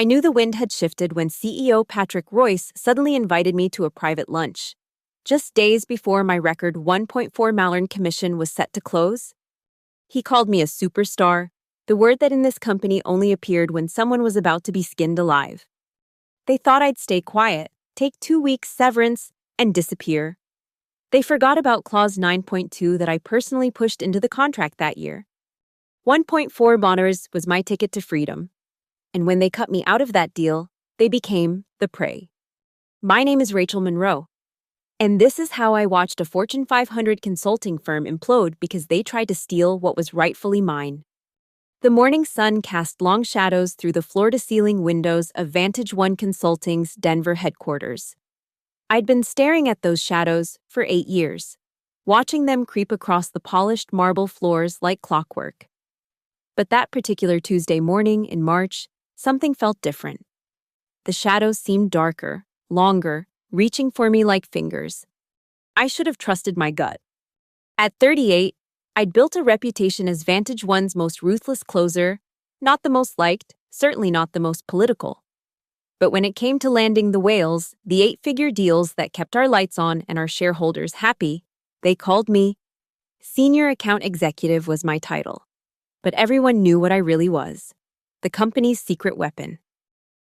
I knew the wind had shifted when CEO Patrick Royce suddenly invited me to a private lunch. Just days before my record 1.4 million commission was set to close, he called me a superstar, the word that in this company only appeared when someone was about to be skinned alive. They thought I'd stay quiet, take 2 weeks severance, and disappear. They forgot about Clause 9.2 that I personally pushed into the contract that year. 1.4 monitors was my ticket to freedom. And when they cut me out of that deal, they became the prey. My name is Rachel Monroe. And this is how I watched a Fortune 500 consulting firm implode because they tried to steal what was rightfully mine. The morning sun cast long shadows through the floor-to-ceiling windows of Vantage One Consulting's Denver headquarters. I'd been staring at those shadows for 8 years, watching them creep across the polished marble floors like clockwork. But that particular Tuesday morning in March, something felt different. The shadows seemed darker, longer, reaching for me like fingers. I should have trusted my gut. At 38, I'd built a reputation as Vantage One's most ruthless closer, not the most liked, certainly not the most political. But when it came to landing the whales, the 8-figure deals that kept our lights on and our shareholders happy, they called me. Senior Account Executive was my title. But everyone knew what I really was. The company's secret weapon.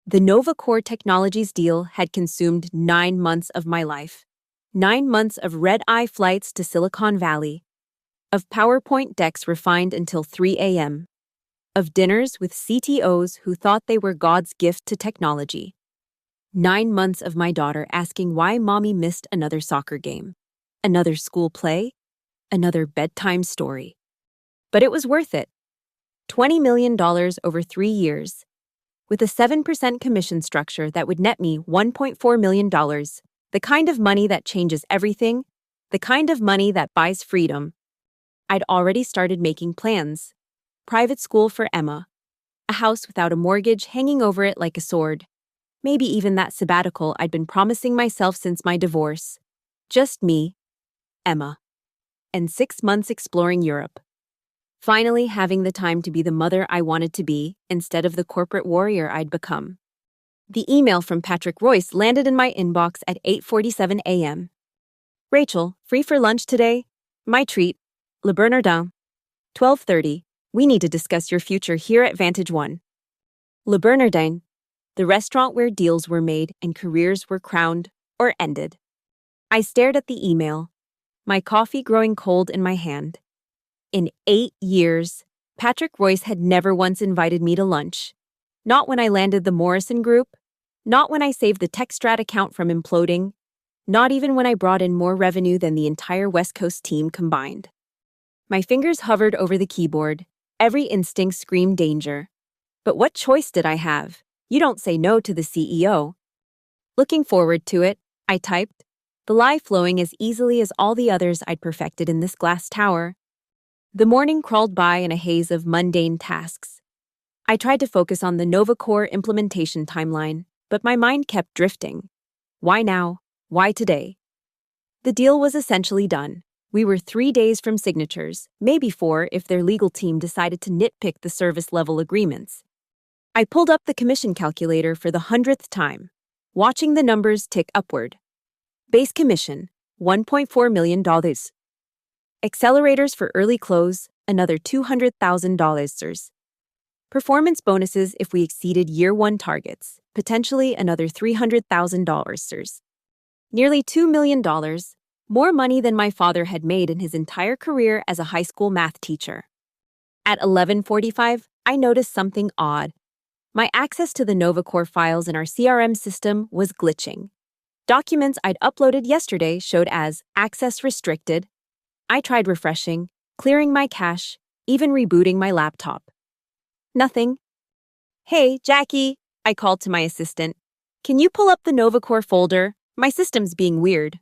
The NovaCore Technologies deal had consumed 9 months of my life. 9 months of red-eye flights to Silicon Valley. Of PowerPoint decks refined until 3 a.m. Of dinners with CTOs who thought they were God's gift to technology. 9 months of my daughter asking why mommy missed another soccer game. Another school play. Another bedtime story. But it was worth it. $20 million over 3 years. With a 7% commission structure that would net me $1.4 million, the kind of money that changes everything, the kind of money that buys freedom. I'd already started making plans. Private school for Emma. A house without a mortgage hanging over it like a sword. Maybe even that sabbatical I'd been promising myself since my divorce. Just me, Emma. And 6 months exploring Europe. Finally having the time to be the mother I wanted to be instead of the corporate warrior I'd become. The email from Patrick Royce landed in my inbox at 8:47 a.m. Rachel, free for lunch today? My treat. Le Bernardin. 12:30. We need to discuss your future here at Vantage One. Le Bernardin, the restaurant where deals were made and careers were crowned or ended. I stared at the email, my coffee growing cold in my hand. In 8 years, Patrick Royce had never once invited me to lunch. Not when I landed the Morrison Group, not when I saved the TechStrat account from imploding, not even when I brought in more revenue than the entire West Coast team combined. My fingers hovered over the keyboard. Every instinct screamed danger. But what choice did I have? You don't say no to the CEO. Looking forward to it, I typed, the lie flowing as easily as all the others I'd perfected in this glass tower. The morning crawled by in a haze of mundane tasks. I tried to focus on the NovaCore implementation timeline, but my mind kept drifting. Why now? Why today? The deal was essentially done. We were 3 days from signatures, maybe 4 if their legal team decided to nitpick the service-level agreements. I pulled up the commission calculator for the 100th time, watching the numbers tick upward. Base commission, $1.4 million. Accelerators for early close, another $200,000. Performance bonuses if we exceeded year 1 targets, potentially another $300,000. Nearly $2 million, more money than my father had made in his entire career as a high school math teacher. At 11:45, I noticed something odd. My access to the NovaCore files in our CRM system was glitching. Documents I'd uploaded yesterday showed as access restricted. I tried refreshing, clearing my cache, even rebooting my laptop. Nothing. Hey, Jackie, I called to my assistant. Can you pull up the NovaCore folder? My system's being weird.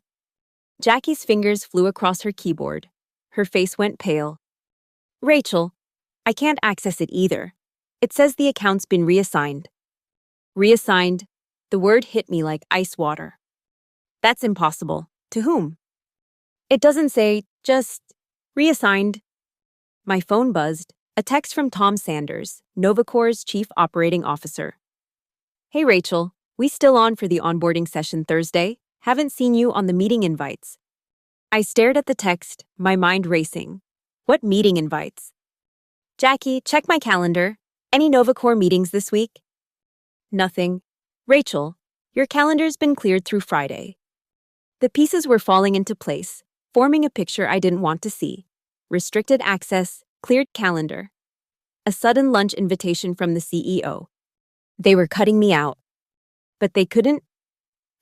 Jackie's fingers flew across her keyboard. Her face went pale. Rachel, I can't access it either. It says the account's been reassigned. Reassigned? The word hit me like ice water. That's impossible. To whom? It doesn't say, just reassigned. My phone buzzed, a text from Tom Sanders, NovaCore's chief operating officer. Hey Rachel, we still on for the onboarding session Thursday? Haven't seen you on the meeting invites. I stared at the text, my mind racing. What meeting invites? Jackie, check my calendar. Any NovaCore meetings this week? Nothing. Rachel, your calendar's been cleared through Friday. The pieces were falling into place, forming a picture I didn't want to see. Restricted access, cleared calendar. A sudden lunch invitation from the CEO. They were cutting me out. But they couldn't,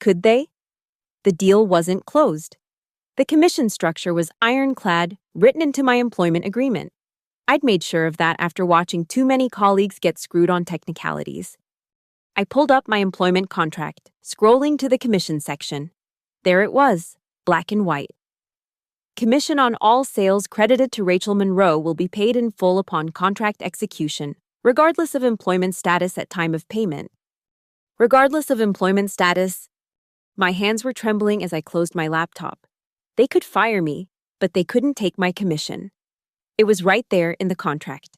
could they? The deal wasn't closed. The commission structure was ironclad, written into my employment agreement. I'd made sure of that after watching too many colleagues get screwed on technicalities. I pulled up my employment contract, scrolling to the commission section. There it was, black and white. Commission on all sales credited to Rachel Monroe will be paid in full upon contract execution, regardless of employment status at time of payment. Regardless of employment status, my hands were trembling as I closed my laptop. They could fire me, but they couldn't take my commission. It was right there in the contract.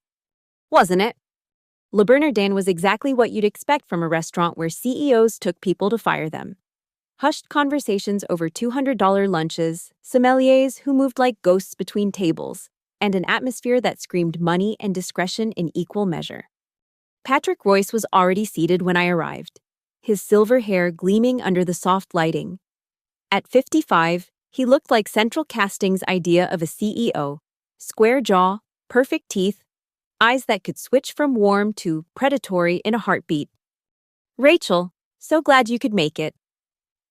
Wasn't it? Le Bernardin was exactly what you'd expect from a restaurant where CEOs took people to fire them. Hushed conversations over $200 lunches, sommeliers who moved like ghosts between tables, and an atmosphere that screamed money and discretion in equal measure. Patrick Royce was already seated when I arrived, his silver hair gleaming under the soft lighting. At 55, he looked like Central Casting's idea of a CEO, square jaw, perfect teeth, eyes that could switch from warm to predatory in a heartbeat. Rachel, so glad you could make it.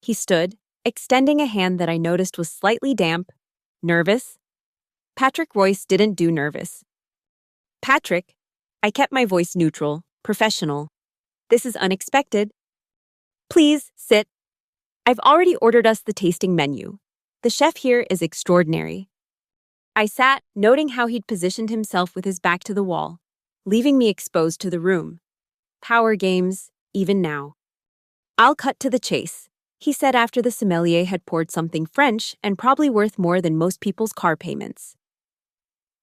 He stood, extending a hand that I noticed was slightly damp. Nervous? Patrick Royce didn't do nervous. Patrick, I kept my voice neutral, professional. This is unexpected. Please, sit. I've already ordered us the tasting menu. The chef here is extraordinary. I sat, noting how he'd positioned himself with his back to the wall, leaving me exposed to the room. Power games, even now. I'll cut to the chase, he said after the sommelier had poured something French and probably worth more than most people's car payments.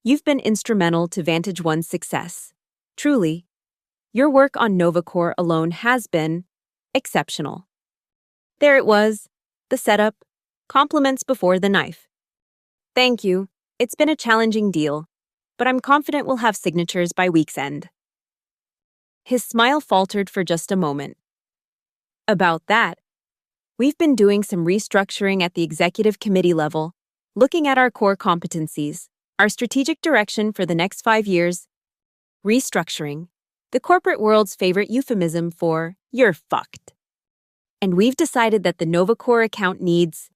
You've been instrumental to Vantage One's success. Truly. Your work on NovaCore alone has been exceptional. There it was, the setup, compliments before the knife. Thank you. It's been a challenging deal, but I'm confident we'll have signatures by week's end. His smile faltered for just a moment. About that, we've been doing some restructuring at the executive committee level, looking at our core competencies, our strategic direction for the next 5 years. Restructuring, the corporate world's favorite euphemism for you're fucked. And we've decided that the NovaCore account needs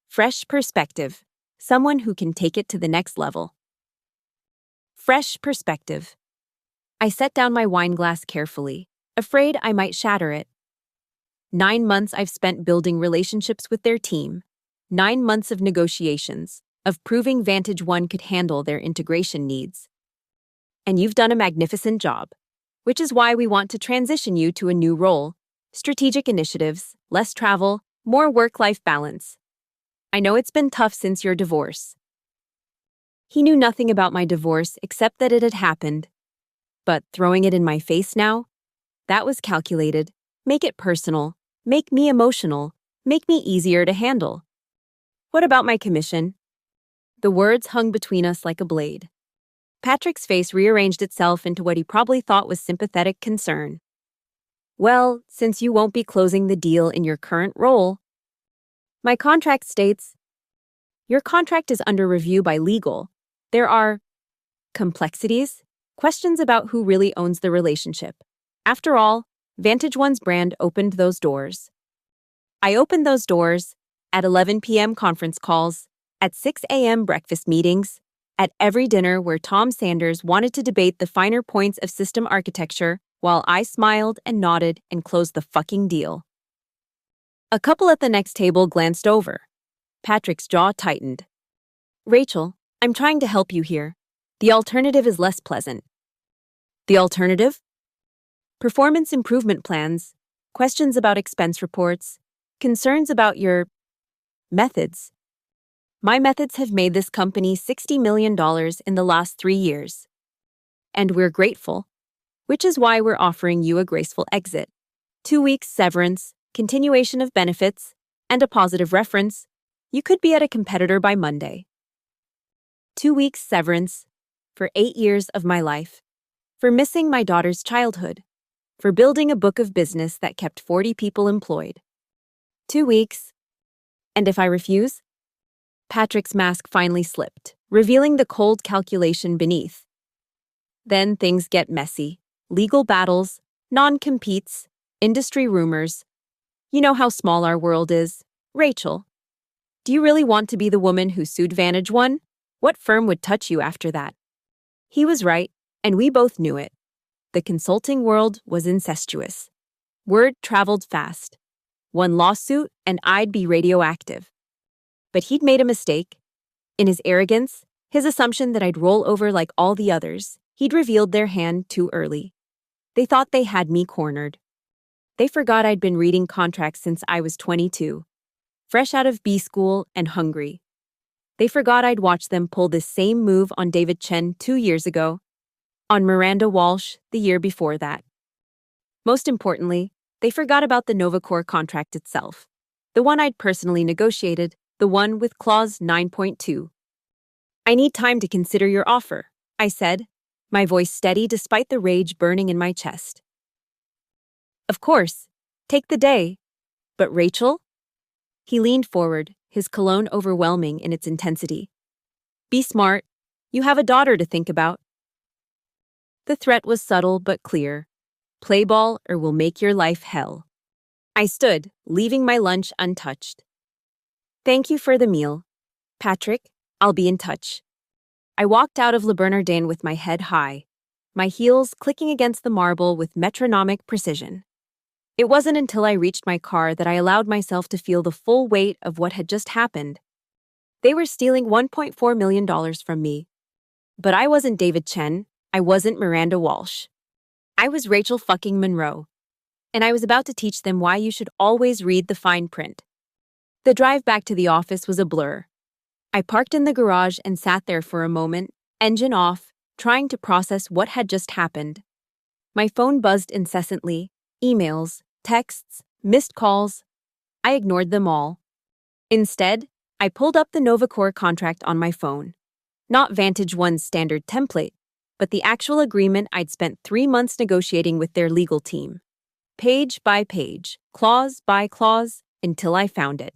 fresh perspective, someone who can take it to the next level. Fresh perspective. I set down my wine glass carefully, afraid I might shatter it. 9 months I've spent building relationships with their team, 9 months of negotiations, of proving Vantage One could handle their integration needs. And you've done a magnificent job, which is why we want to transition you to a new role, strategic initiatives, less travel, more work-life balance. I know it's been tough since your divorce. He knew nothing about my divorce except that it had happened. But throwing it in my face now? That was calculated. Make it personal. Make me emotional. Make me easier to handle. What about my commission? The words hung between us like a blade. Patrick's face rearranged itself into what he probably thought was sympathetic concern. Well, since you won't be closing the deal in your current role, my contract states, your contract is under review by legal. There are complexities, questions about who really owns the relationship. After all, Vantage One's brand opened those doors. I opened those doors at 11 p.m. conference calls, at 6 a.m. breakfast meetings, at every dinner where Tom Sanders wanted to debate the finer points of system architecture while I smiled and nodded and closed the fucking deal. A couple at the next table glanced over. Patrick's jaw tightened. Rachel, I'm trying to help you here. The alternative is less pleasant. The alternative? Performance improvement plans, questions about expense reports, concerns about your methods. My methods have made this company $60 million in the last 3 years. And we're grateful, which is why we're offering you a graceful exit. 2 weeks severance, continuation of benefits, and a positive reference. You could be at a competitor by Monday. 2 weeks severance for 8 years of my life, for missing my daughter's childhood, for building a book of business that kept 40 people employed. 2 weeks. And if I refuse? Patrick's mask finally slipped, revealing the cold calculation beneath. Then things get messy. Legal battles, non-competes, industry rumors. You know how small our world is. Rachel, do you really want to be the woman who sued Vantage One? What firm would touch you after that? He was right, and we both knew it. The consulting world was incestuous. Word traveled fast. One lawsuit, and I'd be radioactive. But he'd made a mistake. In his arrogance, his assumption that I'd roll over like all the others, he'd revealed their hand too early. They thought they had me cornered. They forgot I'd been reading contracts since I was 22, fresh out of B school and hungry. They forgot I'd watched them pull this same move on David Chen 2 years ago, on Miranda Walsh the year before that. Most importantly, they forgot about the Novacor contract itself, the one I'd personally negotiated, the one with Clause 9.2. I need time to consider your offer, I said, my voice steady despite the rage burning in my chest. Of course, take the day. But Rachel? He leaned forward, his cologne overwhelming in its intensity. Be smart. You have a daughter to think about. The threat was subtle but clear. Play ball or we'll make your life hell. I stood, leaving my lunch untouched. Thank you for the meal. Patrick, I'll be in touch. I walked out of Le Bernardin with my head high, my heels clicking against the marble with metronomic precision. It wasn't until I reached my car that I allowed myself to feel the full weight of what had just happened. They were stealing $1.4 million from me. But I wasn't David Chen. I wasn't Miranda Walsh. I was Rachel fucking Monroe. And I was about to teach them why you should always read the fine print. The drive back to the office was a blur. I parked in the garage and sat there for a moment, engine off, trying to process what had just happened. My phone buzzed incessantly, emails, texts, missed calls. I ignored them all. Instead, I pulled up the Novacor contract on my phone. Not Vantage One's standard template, but the actual agreement I'd spent 3 months negotiating with their legal team. Page by page, clause by clause, until I found it.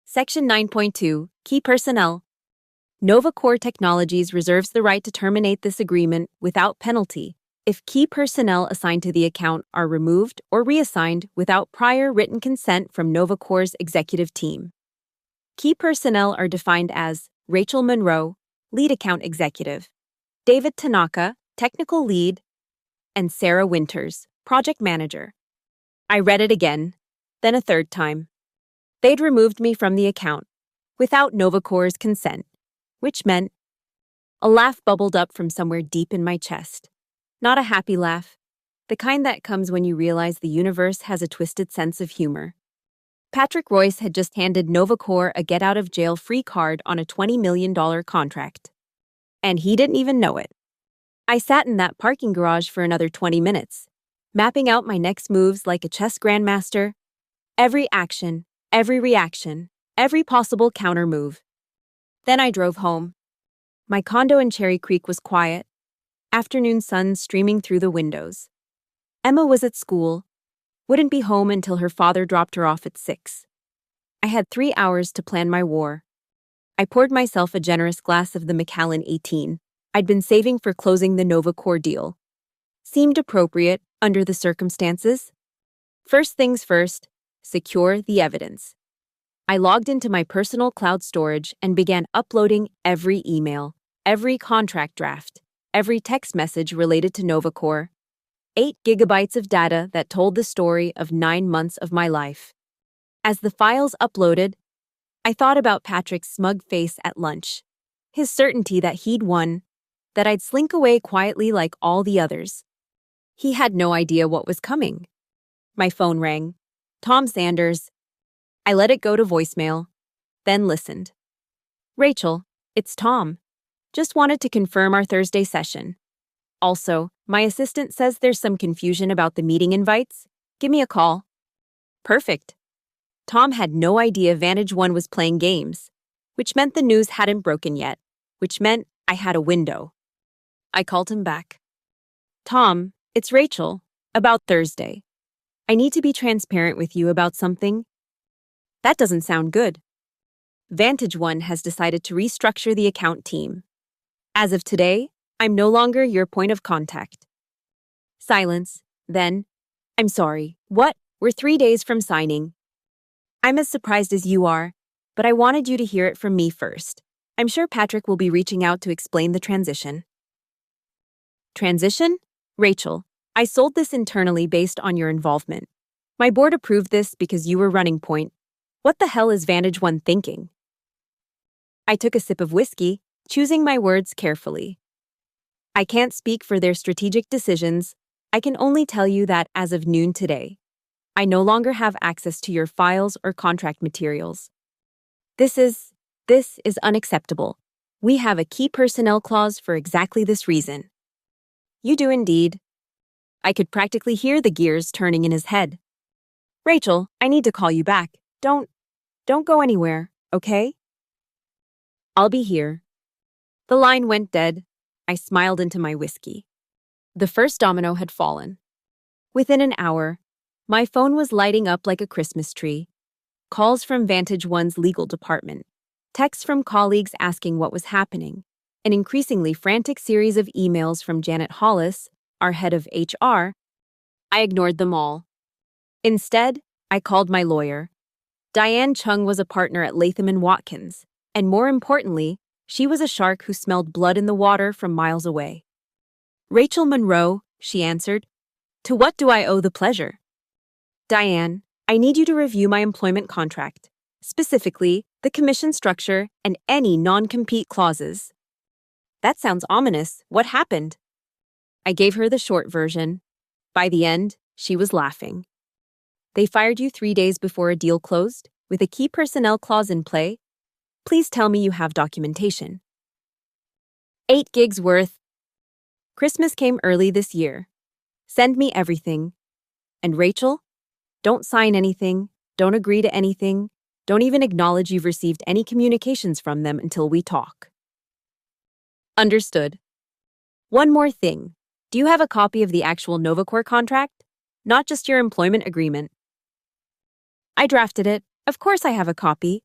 Section 9.2, Key Personnel. Novacor Technologies reserves the right to terminate this agreement without penalty if key personnel assigned to the account are removed or reassigned without prior written consent from Novacor's executive team. Key personnel are defined as Rachel Monroe, lead account executive, David Tanaka, technical lead, and Sarah Winters, project manager. I read it again, then a third time. They'd removed me from the account, without Novacor's consent, which meant a laugh bubbled up from somewhere deep in my chest. Not a happy laugh, the kind that comes when you realize the universe has a twisted sense of humor. Patrick Royce had just handed Novacor a get-out-of-jail-free card on a $20 million contract. And he didn't even know it. I sat in that parking garage for another 20 minutes, mapping out my next moves like a chess grandmaster. Every action, every reaction, every possible counter move. Then I drove home. My condo in Cherry Creek was quiet, afternoon sun streaming through the windows. Emma was at school, wouldn't be home until her father dropped her off at 6. I had 3 hours to plan my war. I poured myself a generous glass of the Macallan 18 I'd been saving for closing the Novacor deal. Seemed appropriate under the circumstances. First things first, secure the evidence. I logged into my personal cloud storage and began uploading every email, every contract draft, every text message related to Novacor. 8 gigabytes of data that told the story of 9 months of my life. As the files uploaded, I thought about Patrick's smug face at lunch, his certainty that he'd won, that I'd slink away quietly like all the others. He had no idea what was coming. My phone rang. Tom Sanders. I let it go to voicemail, then listened. Rachel, it's Tom. Just wanted to confirm our Thursday session. Also, my assistant says there's some confusion about the meeting invites. Give me a call. Perfect. Tom had no idea Vantage One was playing games, which meant the news hadn't broken yet, which meant I had a window. I called him back. Tom, it's Rachel. About Thursday. I need to be transparent with you about something. That doesn't sound good. Vantage One has decided to restructure the account team. As of today, I'm no longer your point of contact. Silence. Then, I'm sorry. What? We're 3 days from signing. I'm as surprised as you are, but I wanted you to hear it from me first. I'm sure Patrick will be reaching out to explain the transition. Transition? Rachel, I sold this internally based on your involvement. My board approved this because you were running point. What the hell is Vantage One thinking? I took a sip of whiskey, choosing my words carefully. I can't speak for their strategic decisions. I can only tell you that as of noon today, I no longer have access to your files or contract materials. This is unacceptable. We have a key personnel clause for exactly this reason. You do indeed. I could practically hear the gears turning in his head. Rachel, I need to call you back. Don't go anywhere, okay? I'll be here. The line went dead. I smiled into my whiskey. The first domino had fallen. Within an hour, my phone was lighting up like a Christmas tree. Calls from Vantage One's legal department, texts from colleagues asking what was happening, an increasingly frantic series of emails from Janet Hollis, our head of HR. I ignored them all. Instead, I called my lawyer. Diane Chung was a partner at Latham & Watkins, and more importantly, she was a shark who smelled blood in the water from miles away. Rachel Monroe, she answered. To what do I owe the pleasure? Diane, I need you to review my employment contract, specifically the commission structure and any non-compete clauses. That sounds ominous. What happened? I gave her the short version. By the end, she was laughing. They fired you 3 days before a deal closed, with a key personnel clause in play? Please tell me you have documentation. 8 gigs worth. Christmas came early this year. Send me everything. And Rachel? Don't sign anything, don't agree to anything, don't even acknowledge you've received any communications from them until we talk. Understood. One more thing. Do you have a copy of the actual NovaCore contract? Not just your employment agreement. I drafted it. Of course I have a copy.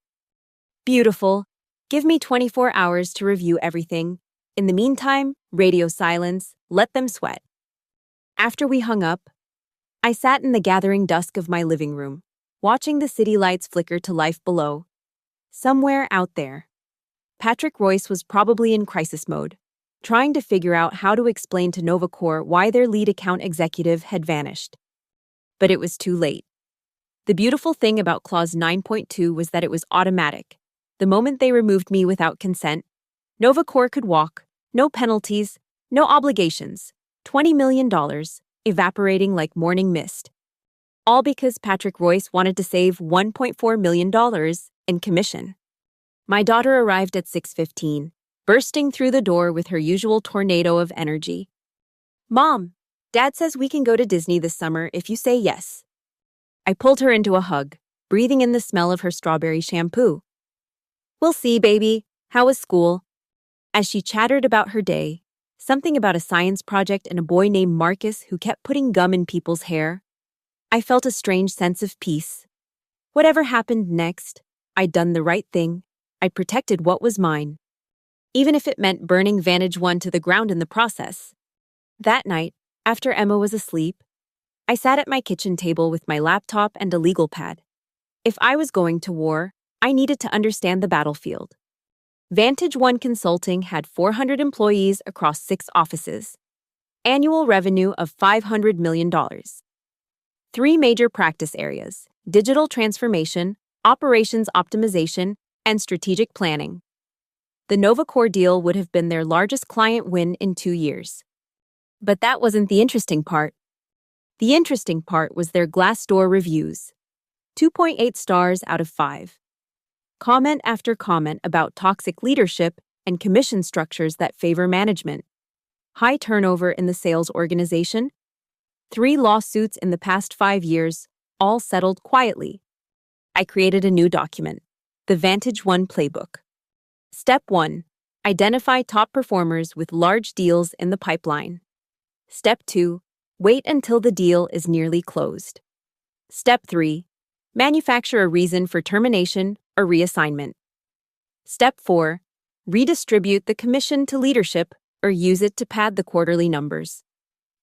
Beautiful. Give me 24 hours to review everything. In the meantime, radio silence, let them sweat. After we hung up, I sat in the gathering dusk of my living room, watching the city lights flicker to life below. Somewhere out there, Patrick Royce was probably in crisis mode, trying to figure out how to explain to NovaCore why their lead account executive had vanished. But it was too late. The beautiful thing about Clause 9.2 was that it was automatic. The moment they removed me without consent, NovaCore could walk, no penalties, no obligations, $20 million, evaporating like morning mist. All because Patrick Royce wanted to save $1.4 million in commission. My daughter arrived at 6:15, bursting through the door with her usual tornado of energy. Mom, Dad says we can go to Disney this summer if you say yes. I pulled her into a hug, breathing in the smell of her strawberry shampoo. We'll see, baby. How was school? As she chattered about her day, something about a science project and a boy named Marcus who kept putting gum in people's hair, I felt a strange sense of peace. Whatever happened next, I'd done the right thing. I'd protected what was mine, even if it meant burning Vantage One to the ground in the process. That night, after Emma was asleep, I sat at my kitchen table with my laptop and a legal pad. If I was going to war, I needed to understand the battlefield. Vantage One Consulting had 400 employees across 6 offices. Annual revenue of $500 million. 3 major practice areas: digital transformation, operations optimization, and strategic planning. The NovaCore deal would have been their largest client win in 2 years. But that wasn't the interesting part. The interesting part was their Glassdoor reviews. 2.8 stars out of 5. Comment after comment about toxic leadership and commission structures that favor management. High turnover in the sales organization. 3 lawsuits in the past 5 years, all settled quietly. I created a new document, the Vantage One Playbook. Step 1. Identify top performers with large deals in the pipeline. Step 2. Wait until the deal is nearly closed. Step 3. Manufacture a reason for termination or reassignment. Step 4. Redistribute the commission to leadership or use it to pad the quarterly numbers.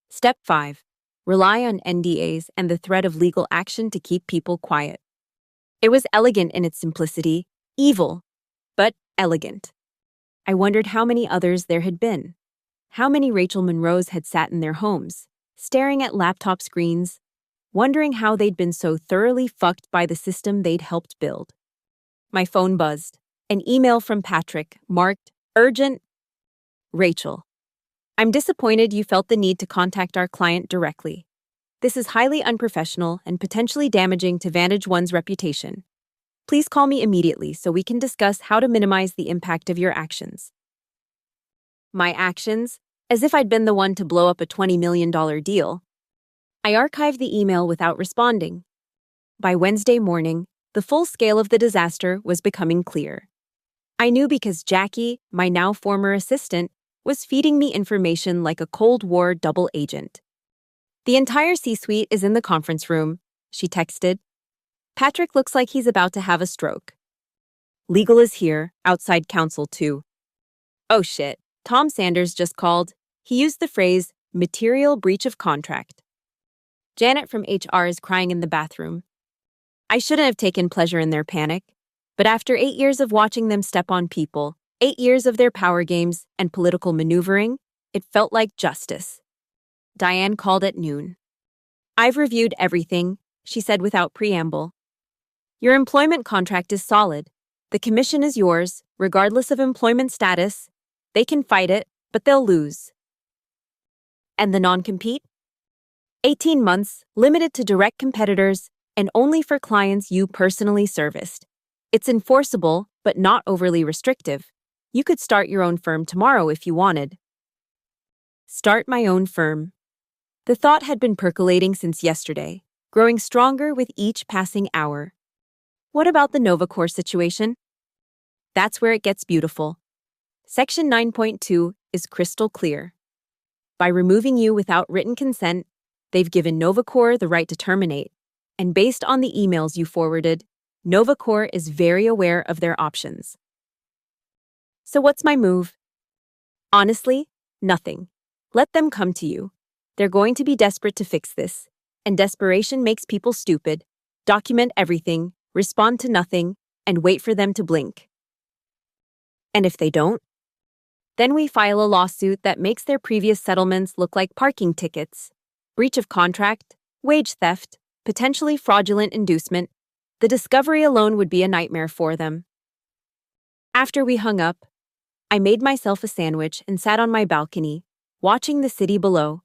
Step 5. Rely on NDAs and the threat of legal action to keep people quiet. It was elegant in its simplicity, evil, but elegant. I wondered how many others there had been. How many Rachel Monroes had sat in their homes, staring at laptop screens, wondering how they'd been so thoroughly fucked by the system they'd helped build. My phone buzzed. An email from Patrick, marked urgent. Rachel, I'm disappointed you felt the need to contact our client directly. This is highly unprofessional and potentially damaging to Vantage One's reputation. Please call me immediately so we can discuss how to minimize the impact of your actions. My actions? As if I'd been the one to blow up a $20 million deal. I archived the email without responding. By Wednesday morning, the full scale of the disaster was becoming clear. I knew because Jackie, my now former assistant, was feeding me information like a Cold War double agent. The entire C-suite is in the conference room, she texted. Patrick looks like he's about to have a stroke. Legal is here, outside counsel too. Oh shit, Tom Sanders just called. He used the phrase, material breach of contract. Janet from HR is crying in the bathroom. I shouldn't have taken pleasure in their panic, but after 8 years of watching them step on people, 8 years of their power games and political maneuvering, it felt like justice. Diane called at noon. I've reviewed everything, she said without preamble. Your employment contract is solid. The commission is yours, regardless of employment status. They can fight it, but they'll lose. And the non-compete? 18 months, limited to direct competitors, and only for clients you personally serviced. It's enforceable, but not overly restrictive. You could start your own firm tomorrow if you wanted. Start my own firm. The thought had been percolating since yesterday, growing stronger with each passing hour. What about the Novacor situation? That's where it gets beautiful. Section 9.2 is crystal clear. By removing you without written consent, they've given Novacor the right to terminate. And based on the emails you forwarded, Novacor is very aware of their options. So what's my move? Honestly, nothing. Let them come to you. They're going to be desperate to fix this. And desperation makes people stupid. Document everything, respond to nothing, and wait for them to blink. And if they don't? Then we file a lawsuit that makes their previous settlements look like parking tickets. Breach of contract, wage theft, potentially fraudulent inducement. The discovery alone would be a nightmare for them. After we hung up, I made myself a sandwich and sat on my balcony, watching the city below.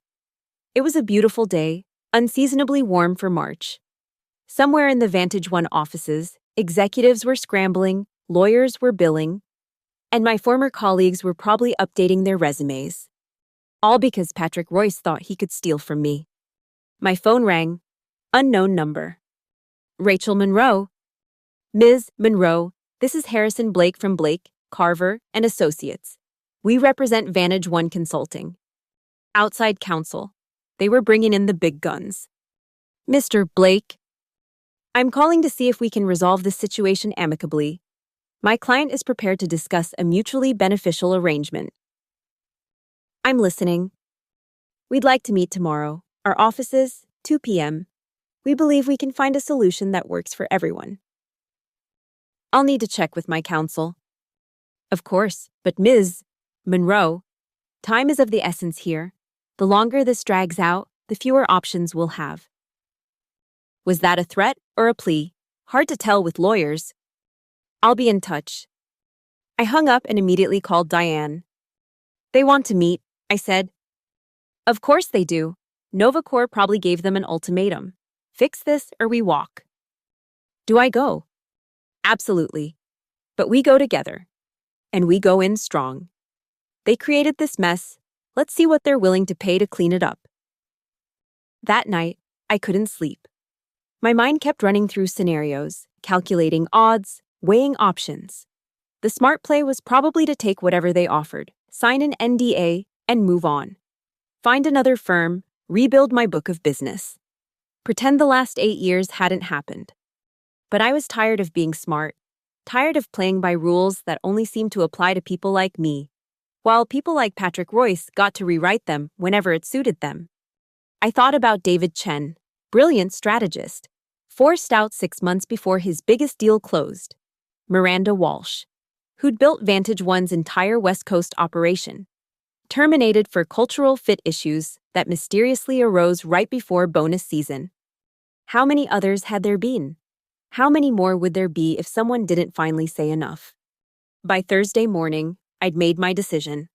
It was a beautiful day, unseasonably warm for March. Somewhere in the Vantage One offices, executives were scrambling, lawyers were billing, and my former colleagues were probably updating their resumes. All because Patrick Royce thought he could steal from me. My phone rang. Unknown number. Rachel Monroe. Ms. Monroe, this is Harrison Blake from Blake, Carver, and Associates. We represent Vantage One Consulting. Outside counsel. They were bringing in the big guns. Mr. Blake, I'm calling to see if we can resolve this situation amicably. My client is prepared to discuss a mutually beneficial arrangement. I'm listening. We'd like to meet tomorrow. Our offices, 2 p.m. We believe we can find a solution that works for everyone. I'll need to check with my counsel. Of course, but Ms. Monroe, time is of the essence here. The longer this drags out, the fewer options we'll have. Was that a threat or a plea? Hard to tell with lawyers. I'll be in touch. I hung up and immediately called Diane. They want to meet, I said. Of course they do. Novacor probably gave them an ultimatum. Fix this or we walk. Do I go? Absolutely. But we go together. And we go in strong. They created this mess. Let's see what they're willing to pay to clean it up. That night, I couldn't sleep. My mind kept running through scenarios, calculating odds, weighing options. The smart play was probably to take whatever they offered, sign an NDA, and move on. Find another firm, rebuild my book of business. Pretend the last 8 years hadn't happened. But I was tired of being smart, tired of playing by rules that only seemed to apply to people like me, while people like Patrick Royce got to rewrite them whenever it suited them. I thought about David Chen, brilliant strategist, forced out 6 months before his biggest deal closed. Miranda Walsh, who'd built Vantage One's entire West Coast operation, terminated for cultural fit issues that mysteriously arose right before bonus season. How many others had there been? How many more would there be if someone didn't finally say enough? By Thursday morning, I'd made my decision.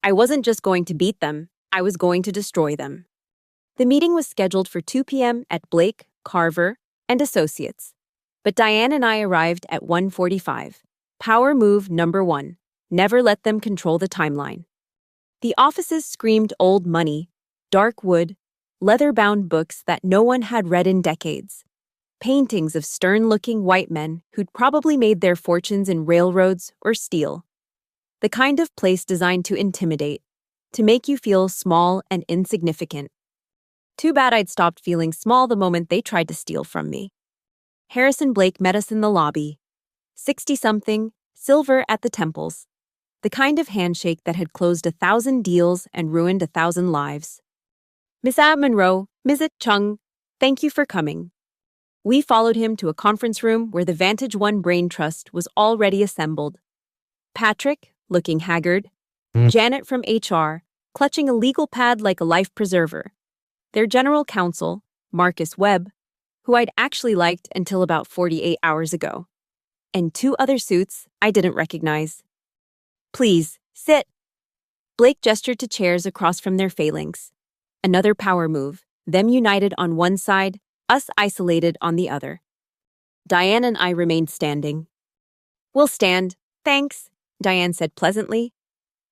I wasn't just going to beat them, I was going to destroy them. The meeting was scheduled for 2 p.m. at Blake, Carver, and Associates. But Diane and I arrived at 1:45. Power move number 1. Never let them control the timeline. The offices screamed old money, dark wood, leather-bound books that no one had read in decades. Paintings of stern-looking white men who'd probably made their fortunes in railroads or steel. The kind of place designed to intimidate, to make you feel small and insignificant. Too bad I'd stopped feeling small the moment they tried to steal from me. Harrison Blake met us in the lobby. 60-something, silver at the temples. The kind of handshake that had closed 1,000 deals and ruined 1,000 lives. Miss Monroe, Ms. Chung, thank you for coming. We followed him to a conference room where the Vantage One Brain Trust was already assembled. Patrick, looking haggard. Janet from HR, clutching a legal pad like a life preserver. Their general counsel, Marcus Webb, who I'd actually liked until about 48 hours ago. And 2 other suits I didn't recognize. Please, sit. Blake gestured to chairs across from their phalanx. Another power move, them united on one side, us isolated on the other. Diane and I remained standing. We'll stand, thanks, Diane said pleasantly.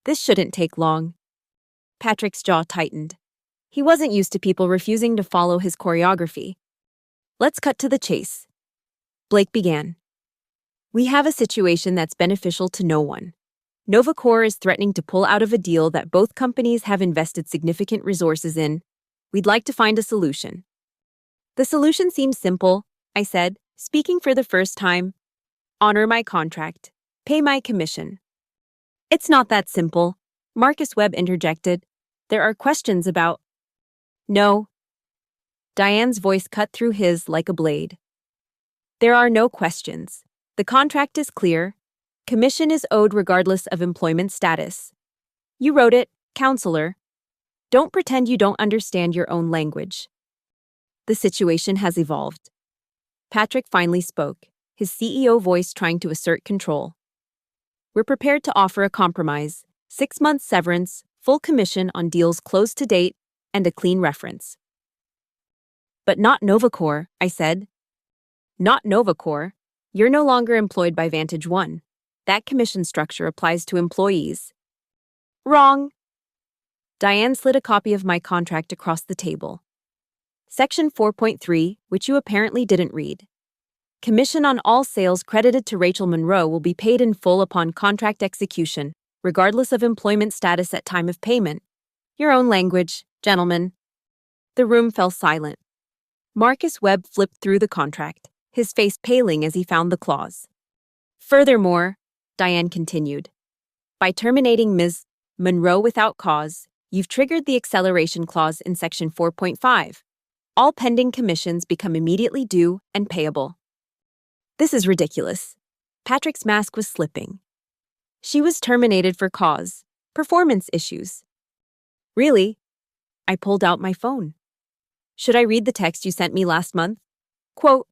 This shouldn't take long. Patrick's jaw tightened. He wasn't used to people refusing to follow his choreography. Let's cut to the chase. Blake began. We have a situation that's beneficial to no one. Novacor is threatening to pull out of a deal that both companies have invested significant resources in. We'd like to find a solution. The solution seems simple, I said, speaking for the first time. Honor my contract. Pay my commission. It's not that simple, Marcus Webb interjected. There are questions about... No. Diane's voice cut through his like a blade. There are no questions. The contract is clear. Commission is owed regardless of employment status. You wrote it, counselor. Don't pretend you don't understand your own language. The situation has evolved. Patrick finally spoke, his CEO voice trying to assert control. We're prepared to offer a compromise, 6 months severance, full commission on deals closed to date, and a clean reference. But not Novacor, I said. Not Novacor. You're no longer employed by Vantage One. That commission structure applies to employees. Wrong. Diane slid a copy of my contract across the table. Section 4.3, which you apparently didn't read. Commission on all sales credited to Rachel Monroe will be paid in full upon contract execution, regardless of employment status at time of payment. Your own language, gentlemen. The room fell silent. Marcus Webb flipped through the contract, his face paling as he found the clause. Furthermore, Diane continued, by terminating Ms. Monroe without cause, you've triggered the acceleration clause in Section 4.5. All pending commissions become immediately due and payable. This is ridiculous. Patrick's mask was slipping. She was terminated for cause, performance issues. Really? I pulled out my phone. Should I read the text you sent me last month? Quote,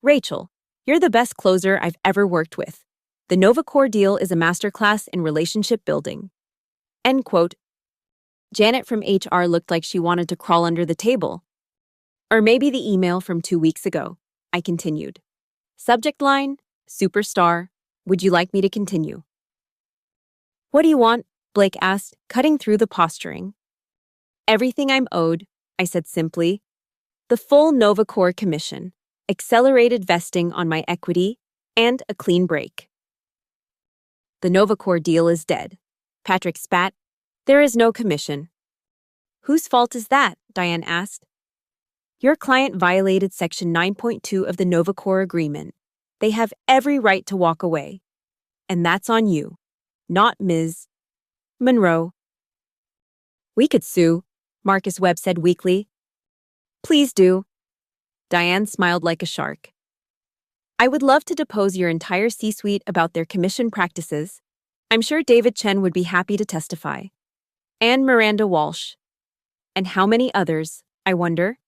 Rachel, you're the best closer I've ever worked with. The Novacor deal is a masterclass in relationship building. End quote. Janet from HR looked like she wanted to crawl under the table. Or maybe the email from 2 weeks ago, I continued. Subject line, superstar, would you like me to continue? What do you want? Blake asked, cutting through the posturing. Everything I'm owed, I said simply. The full Novacore commission, accelerated vesting on my equity, and a clean break. The Novacore deal is dead. Patrick spat. There is no commission. Whose fault is that? Diane asked. Your client violated Section 9.2 of the Novacore agreement. They have every right to walk away. And that's on you, not Ms. Monroe. We could sue, Marcus Webb said weakly. Please do. Diane smiled like a shark. I would love to depose your entire C-suite about their commission practices. I'm sure David Chen would be happy to testify. And Miranda Walsh. And how many others, I wonder?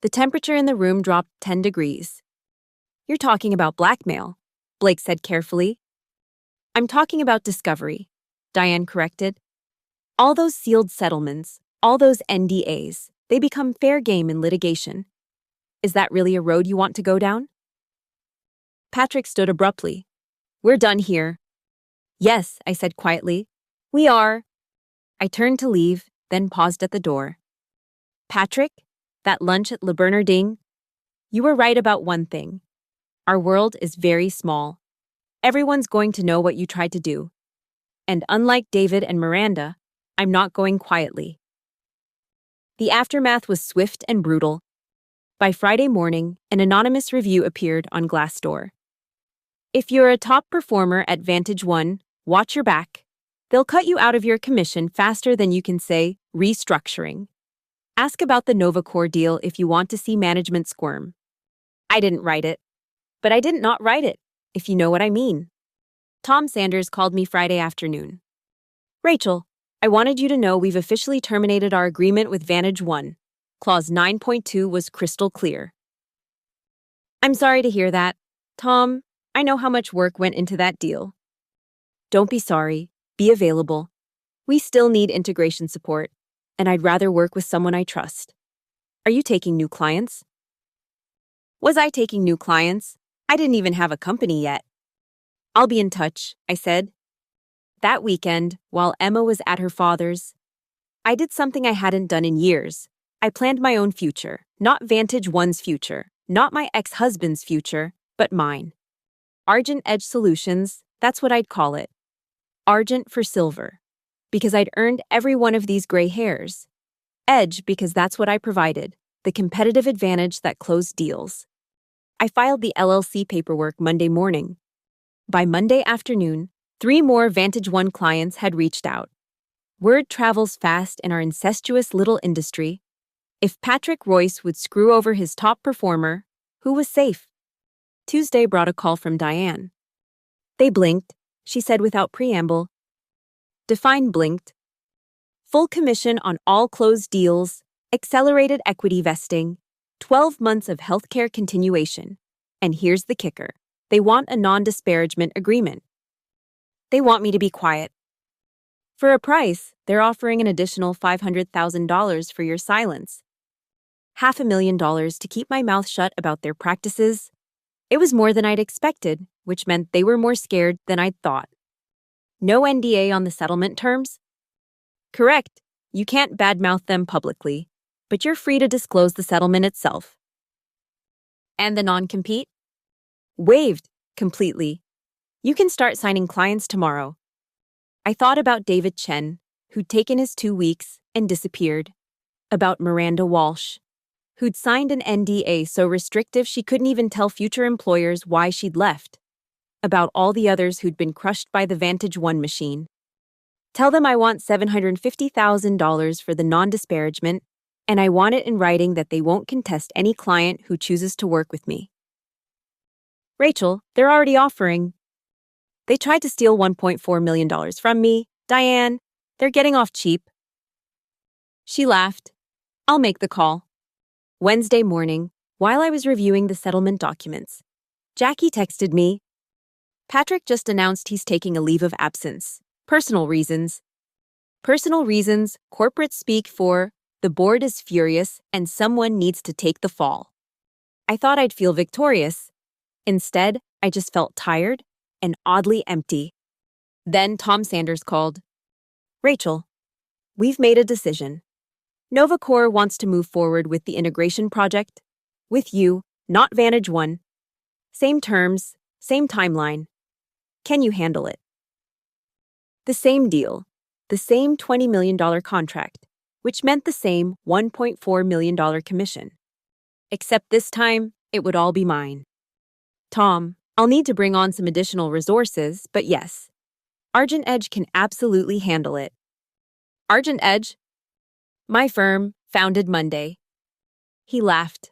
The temperature in the room dropped 10 degrees. You're talking about blackmail, Blake said carefully. I'm talking about discovery, Diane corrected. All those sealed settlements, all those NDAs, they become fair game in litigation. Is that really a road you want to go down? Patrick stood abruptly. We're done here. Yes, I said quietly. We are. I turned to leave, then paused at the door. Patrick, that lunch at Le Bernardin? You were right about one thing. Our world is very small. Everyone's going to know what you tried to do. And unlike David and Miranda, I'm not going quietly. The aftermath was swift and brutal. By Friday morning, an anonymous review appeared on Glassdoor. If you're a top performer at Vantage One, watch your back. They'll cut you out of your commission faster than you can say restructuring. Ask about the Novacore deal if you want to see management squirm. I didn't write it. But I didn't not write it, if you know what I mean. Tom Sanders called me Friday afternoon. Rachel, I wanted you to know we've officially terminated our agreement with Vantage One. Clause 9.2 was crystal clear. I'm sorry to hear that. Tom, I know how much work went into that deal. Don't be sorry. Be available. We still need integration support, and I'd rather work with someone I trust. Are you taking new clients? Was I taking new clients? I didn't even have a company yet. I'll be in touch, I said. That weekend, while Emma was at her father's, I did something I hadn't done in years. I planned my own future, not Vantage One's future, not my ex-husband's future, but mine. Argent Edge Solutions, that's what I'd call it. Argent for silver, because I'd earned every one of these gray hairs. Edge, because that's what I provided, the competitive advantage that closed deals. I filed the LLC paperwork Monday morning. By Monday afternoon, 3 more Vantage One clients had reached out. Word travels fast in our incestuous little industry. If Patrick Royce would screw over his top performer, who was safe? Tuesday brought a call from Diane. They blinked, she said without preamble. Define blinked. Full commission on all closed deals, accelerated equity vesting, 12 months of healthcare continuation. And here's the kicker. They want a non-disparagement agreement. They want me to be quiet. For a price, they're offering an additional $500,000 for your silence. $500,000 to keep my mouth shut about their practices. It was more than I'd expected, which meant they were more scared than I'd thought. No NDA on the settlement terms? Correct. You can't badmouth them publicly, but you're free to disclose the settlement itself. And the non-compete? Waived, completely. You can start signing clients tomorrow. I thought about David Chen, who'd taken his 2 weeks and disappeared. About Miranda Walsh, who'd signed an NDA so restrictive she couldn't even tell future employers why she'd left. About all the others who'd been crushed by the Vantage One machine. Tell them I want $750,000 for the non-disparagement, and I want it in writing that they won't contest any client who chooses to work with me. Rachel, they're already offering. They tried to steal $1.4 million from me. Diane, they're getting off cheap. She laughed. I'll make the call. Wednesday morning, while I was reviewing the settlement documents, Jackie texted me. Patrick just announced he's taking a leave of absence. Personal reasons. Personal reasons, corporate speak for, the board is furious and someone needs to take the fall. I thought I'd feel victorious. Instead, I just felt tired and oddly empty. Then Tom Sanders called. Rachel, we've made a decision. NovaCore wants to move forward with the integration project. With you, not Vantage One. Same terms, same timeline. Can you handle it? The same deal, the same $20 million contract, which meant the same $1.4 million commission. Except this time, it would all be mine. Tom, I'll need to bring on some additional resources, but yes, Argent Edge can absolutely handle it. Argent Edge? My firm, founded Monday. He laughed.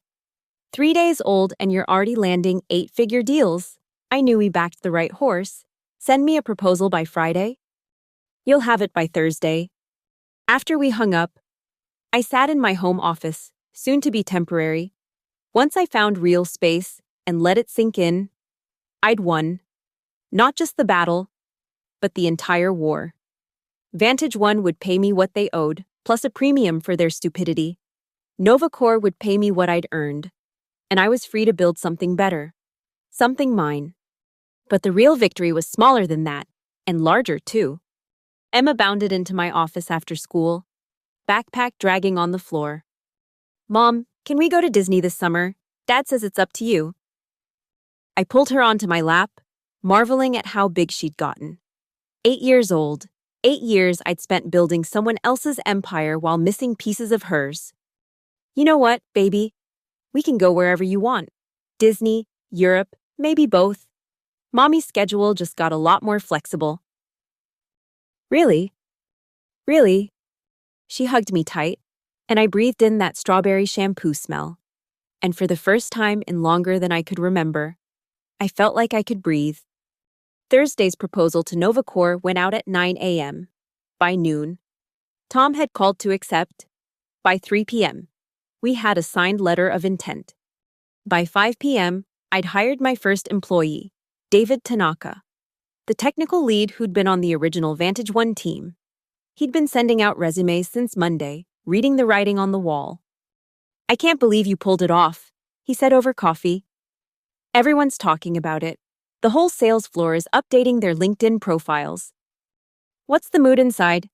3 days old and you're already landing 8-figure deals. I knew we backed the right horse. Send me a proposal by Friday. You'll have it by Thursday. After we hung up, I sat in my home office, soon to be temporary. Once I found real space and let it sink in, I'd won. Not just the battle, but the entire war. Vantage One would pay me what they owed, plus a premium for their stupidity. NovaCore would pay me what I'd earned, and I was free to build something better. Something mine. But the real victory was smaller than that, and larger too. Emma bounded into my office after school, backpack dragging on the floor. Mom, can we go to Disney this summer? Dad says it's up to you. I pulled her onto my lap, marveling at how big she'd gotten. 8 years old. 8 years I'd spent building someone else's empire while missing pieces of hers. You know what, baby? We can go wherever you want. Disney, Europe, maybe both. Mommy's schedule just got a lot more flexible. Really? Really? She hugged me tight, and I breathed in that strawberry shampoo smell. And for the first time in longer than I could remember, I felt like I could breathe. Thursday's proposal to NovaCore went out at 9 a.m. By noon, Tom had called to accept. By 3 p.m., we had a signed letter of intent. By 5 p.m., I'd hired my first employee, David Tanaka, the technical lead who'd been on the original Vantage One team. He'd been sending out resumes since Monday, reading the writing on the wall. I can't believe you pulled it off, he said over coffee. Everyone's talking about it. The whole sales floor is updating their LinkedIn profiles. What's the mood inside?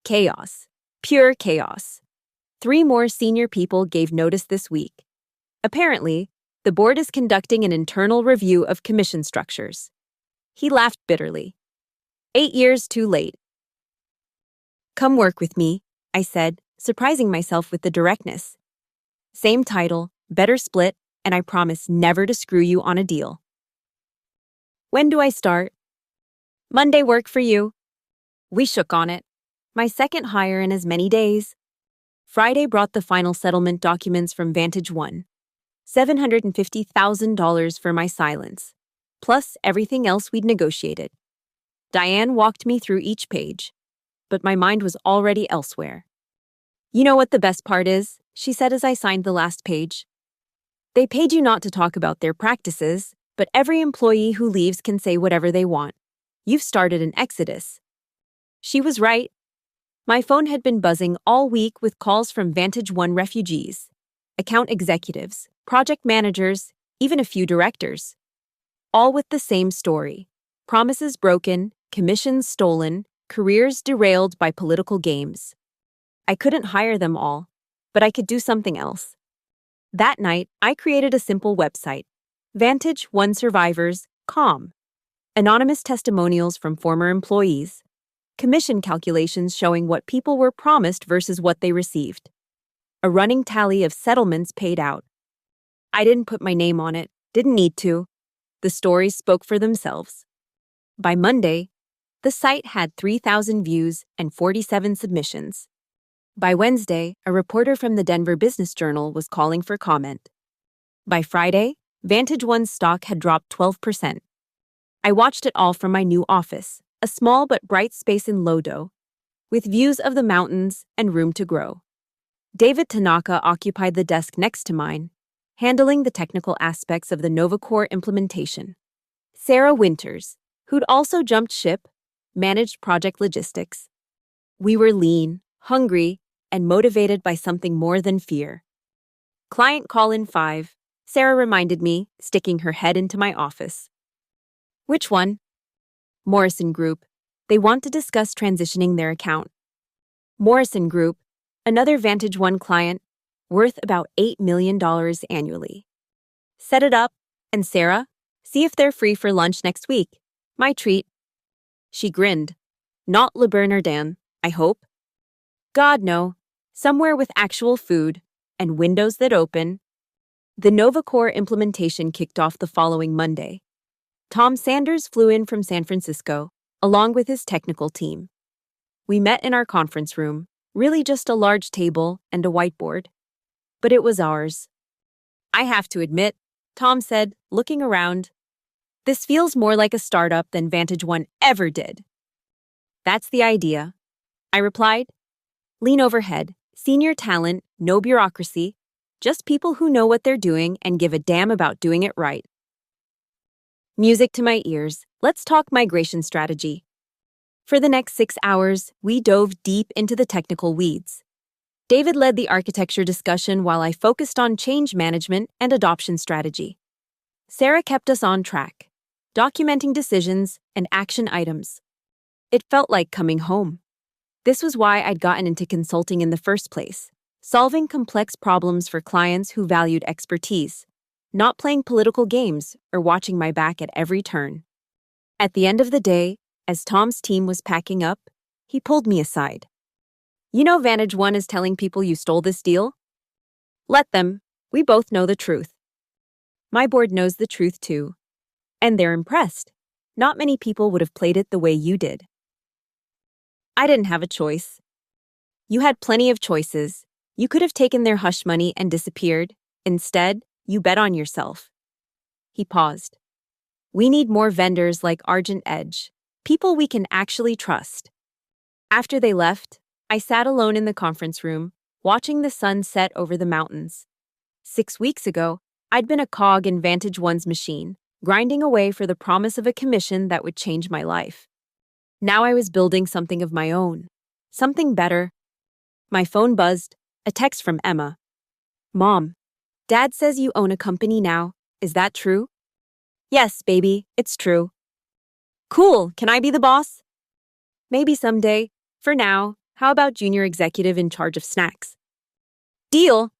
Chaos. Pure chaos. 3 more senior people gave notice this week. Apparently, the board is conducting an internal review of commission structures. He laughed bitterly. 8 years too late. Come work with me, I said, surprising myself with the directness. Same title, better split, and I promise never to screw you on a deal. When do I start? Monday work for you? We shook on it. My second hire in as many days. Friday brought the final settlement documents from Vantage One. $750,000 for my silence, plus everything else we'd negotiated. Diane walked me through each page, but my mind was already elsewhere. You know what the best part is? She said as I signed the last page. They paid you not to talk about their practices, but every employee who leaves can say whatever they want. You've started an exodus. She was right. My phone had been buzzing all week with calls from Vantage One refugees, account executives, project managers, even a few directors. All with the same story. Promises broken, commissions stolen, careers derailed by political games. I couldn't hire them all, but I could do something else. That night, I created a simple website, Vantage One Survivors.com. Anonymous testimonials from former employees. Commission calculations showing what people were promised versus what they received. A running tally of settlements paid out. I didn't put my name on it, didn't need to. The stories spoke for themselves. By Monday, the site had 3,000 views and 47 submissions. By Wednesday, a reporter from the Denver Business Journal was calling for comment. By Friday, Vantage One's stock had dropped 12%. I watched it all from my new office, a small but bright space in Lodo, with views of the mountains and room to grow. David Tanaka occupied the desk next to mine, handling the technical aspects of the NovaCore implementation. Sarah Winters, who'd also jumped ship, managed project logistics. We were lean, hungry, and motivated by something more than fear. Client call in 5, Sarah reminded me, sticking her head into my office. Which one? Morrison Group. They want to discuss transitioning their account. Morrison Group, Another Vantage One client, worth about $8 million annually. Set it up, and Sarah, see if they're free for lunch next week. My treat. She grinned. Not Le Bernardin, I hope. God, no. Somewhere with actual food and windows that open. The NovaCore implementation kicked off the following Monday. Tom Sanders flew in from San Francisco, along with his technical team. We met in our conference room, really just a large table and a whiteboard. But it was ours. I have to admit, Tom said, looking around, this feels more like a startup than Vantage One ever did. That's the idea, I replied. Lean overhead, senior talent, no bureaucracy, just people who know what they're doing and give a damn about doing it right. Music to my ears, let's talk migration strategy. For the next 6 hours, we dove deep into the technical weeds. David led the architecture discussion while I focused on change management and adoption strategy. Sarah kept us on track, documenting decisions and action items. It felt like coming home. This was why I'd gotten into consulting in the first place, solving complex problems for clients who valued expertise, not playing political games or watching my back at every turn. At the end of the day, as Tom's team was packing up, he pulled me aside. You know Vantage One is telling people you stole this deal? Let them. We both know the truth. My board knows the truth too. And they're impressed. Not many people would have played it the way you did. I didn't have a choice. You had plenty of choices. You could have taken their hush money and disappeared. Instead, you bet on yourself. He paused. We need more vendors like Argent Edge, people we can actually trust. After they left, I sat alone in the conference room, watching the sun set over the mountains. 6 weeks ago, I'd been a cog in Vantage One's machine, grinding away for the promise of a commission that would change my life. Now I was building something of my own, something better. My phone buzzed, a text from Emma. Mom, Dad says you own a company now. Is that true? Yes, baby, it's true. Cool, can I be the boss? Maybe someday. For now, how about junior executive in charge of snacks? Deal!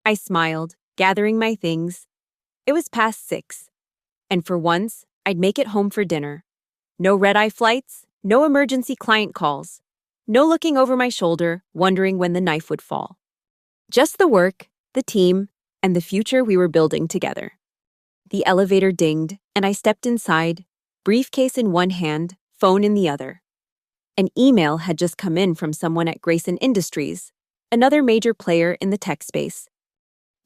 I smiled, gathering my things. It was past 6. And for once, I'd make it home for dinner. No red-eye flights, no emergency client calls, no looking over my shoulder, wondering when the knife would fall. Just the work, the team, and the future we were building together. The elevator dinged, and I stepped inside, briefcase in one hand, phone in the other. An email had just come in from someone at Grayson Industries, another major player in the tech space.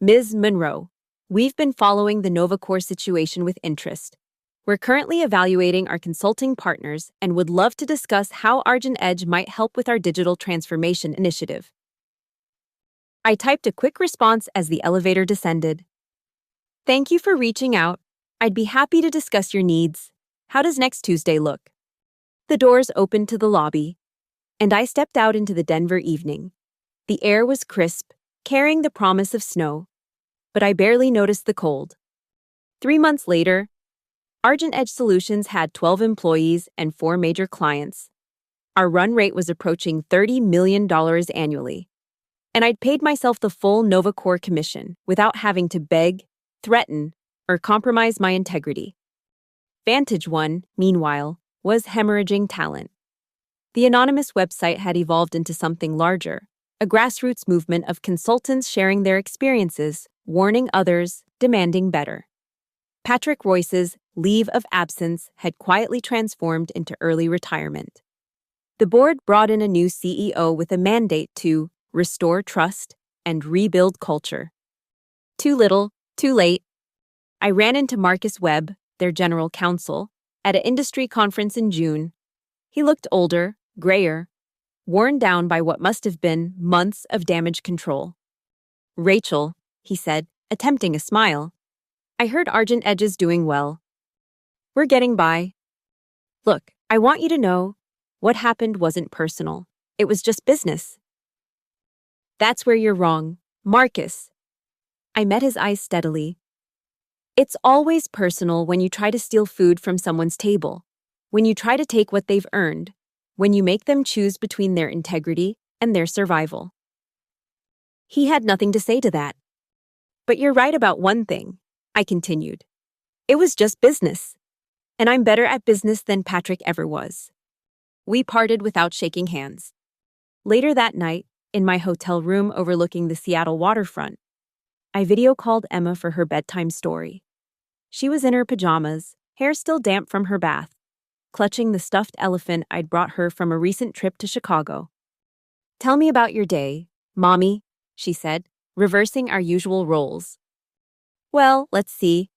Ms. Monroe, we've been following the NovaCore situation with interest. We're currently evaluating our consulting partners and would love to discuss how Argent Edge might help with our digital transformation initiative. I typed a quick response as the elevator descended. Thank you for reaching out. I'd be happy to discuss your needs. How does next Tuesday look? The doors opened to the lobby, and I stepped out into the Denver evening. The air was crisp, carrying the promise of snow, but I barely noticed the cold. 3 months later, Argent Edge Solutions had 12 employees and 4 major clients. Our run rate was approaching $30 million annually, and I'd paid myself the full NovaCore commission without having to beg, threaten, or compromise my integrity. Vantage One, meanwhile, was hemorrhaging talent. The anonymous website had evolved into something larger, a grassroots movement of consultants sharing their experiences, warning others, demanding better. Patrick Royce's leave of absence had quietly transformed into early retirement. The board brought in a new CEO with a mandate to restore trust and rebuild culture. Too little, too late. I ran into Marcus Webb, their general counsel, at an industry conference in June. He looked older, grayer, worn down by what must have been months of damage control. Rachel, he said, attempting a smile, I heard Argent Edge is doing well. We're getting by. Look, I want you to know, what happened wasn't personal. It was just business. That's where you're wrong, Marcus. I met his eyes steadily. It's always personal when you try to steal food from someone's table, when you try to take what they've earned, when you make them choose between their integrity and their survival. He had nothing to say to that. But you're right about one thing, I continued. It was just business. And I'm better at business than Patrick ever was. We parted without shaking hands. Later that night, in my hotel room overlooking the Seattle waterfront, I video called Emma for her bedtime story. She was in her pajamas, hair still damp from her bath, clutching the stuffed elephant I'd brought her from a recent trip to Chicago. Tell me about your day, Mommy, she said, reversing our usual roles. Well, let's see.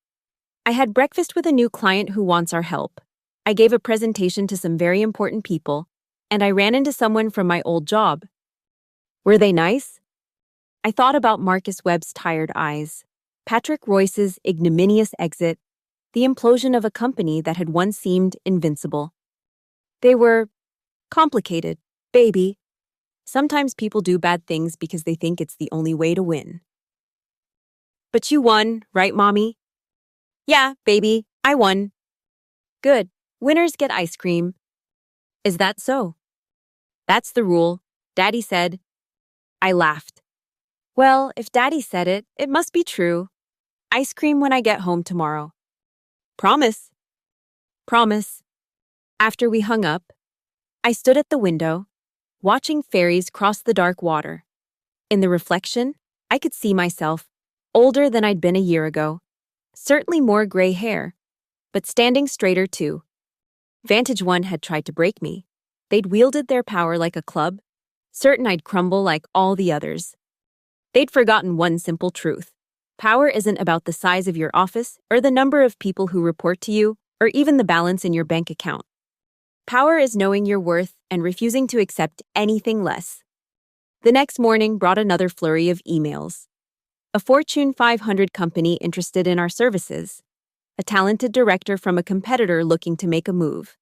I had breakfast with a new client who wants our help. I gave a presentation to some very important people, and I ran into someone from my old job. Were they nice? I thought about Marcus Webb's tired eyes, Patrick Royce's ignominious exit, the implosion of a company that had once seemed invincible. They were complicated, baby. Sometimes people do bad things because they think it's the only way to win. But you won, right, Mommy? Yeah, baby, I won. Good. Winners get ice cream. Is that so? That's the rule, Daddy said. I laughed. Well, if Daddy said it, it must be true. Ice cream when I get home tomorrow. Promise. Promise. After we hung up, I stood at the window, watching ferries cross the dark water. In the reflection, I could see myself, older than I'd been a year ago, certainly more gray hair, but standing straighter too. Vantage One had tried to break me. They'd wielded their power like a club, certain I'd crumble like all the others. They'd forgotten one simple truth. Power isn't about the size of your office or the number of people who report to you or even the balance in your bank account. Power is knowing your worth and refusing to accept anything less. The next morning brought another flurry of emails. A Fortune 500 company interested in our services. A talented director from a competitor looking to make a move.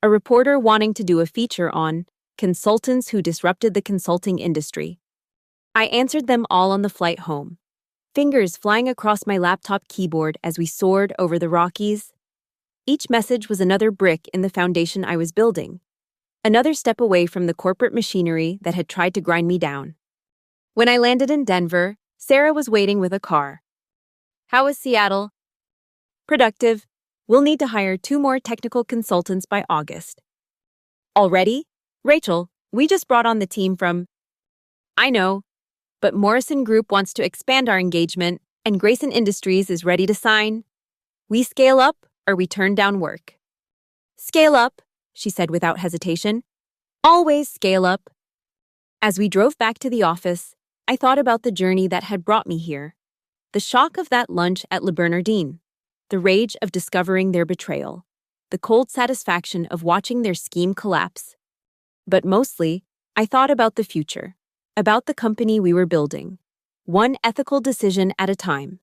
A reporter wanting to do a feature on consultants who disrupted the consulting industry. I answered them all on the flight home, fingers flying across my laptop keyboard as we soared over the Rockies. Each message was another brick in the foundation I was building, another step away from the corporate machinery that had tried to grind me down. When I landed in Denver, Sarah was waiting with a car. How was Seattle? Productive. We'll need to hire 2 more technical consultants by August. Already? Rachel, we just brought on the team from... I know, but Morrison Group wants to expand our engagement, and Grayson Industries is ready to sign. We scale up, or we turn down work. Scale up, she said without hesitation. Always scale up. As we drove back to the office, I thought about the journey that had brought me here. The shock of that lunch at Le Bernardin. The rage of discovering their betrayal. The cold satisfaction of watching their scheme collapse. But mostly, I thought about the future. About the company we were building. One ethical decision at a time.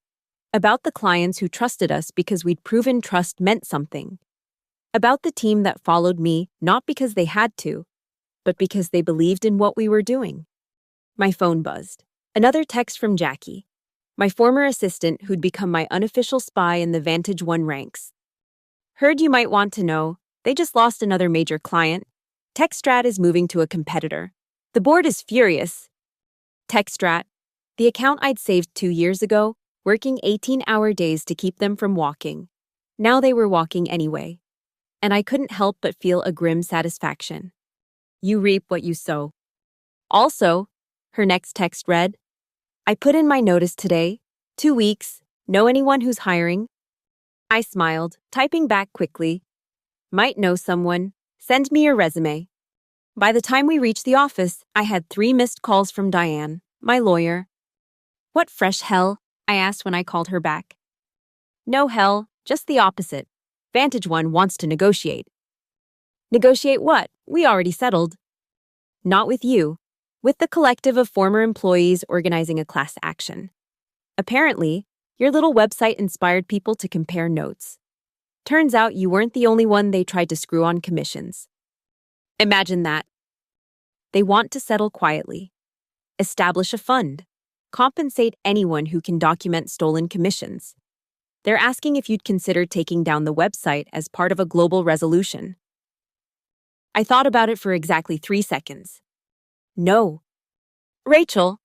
About the clients who trusted us because we'd proven trust meant something. About the team that followed me not because they had to, but because they believed in what we were doing. My phone buzzed. Another text from Jackie, my former assistant who'd become my unofficial spy in the Vantage One ranks. Heard you might want to know, they just lost another major client. TechStrat is moving to a competitor. The board is furious. TechStrat, the account I'd saved 2 years ago, working 18-hour days to keep them from walking. Now they were walking anyway. And I couldn't help but feel a grim satisfaction. You reap what you sow. Also, her next text read, I put in my notice today. 2 weeks. Know anyone who's hiring? I smiled, typing back quickly. Might know someone. Send me your resume. By the time we reached the office, I had 3 missed calls from Diane, my lawyer. What fresh hell? I asked when I called her back. No hell, just the opposite. Vantage One wants to negotiate. Negotiate what? We already settled. Not with you. With the collective of former employees organizing a class action. Apparently, your little website inspired people to compare notes. Turns out you weren't the only one they tried to screw on commissions. Imagine that. They want to settle quietly. Establish a fund. Compensate anyone who can document stolen commissions. They're asking if you'd consider taking down the website as part of a global resolution. I thought about it for exactly 3 seconds. No. Rachel.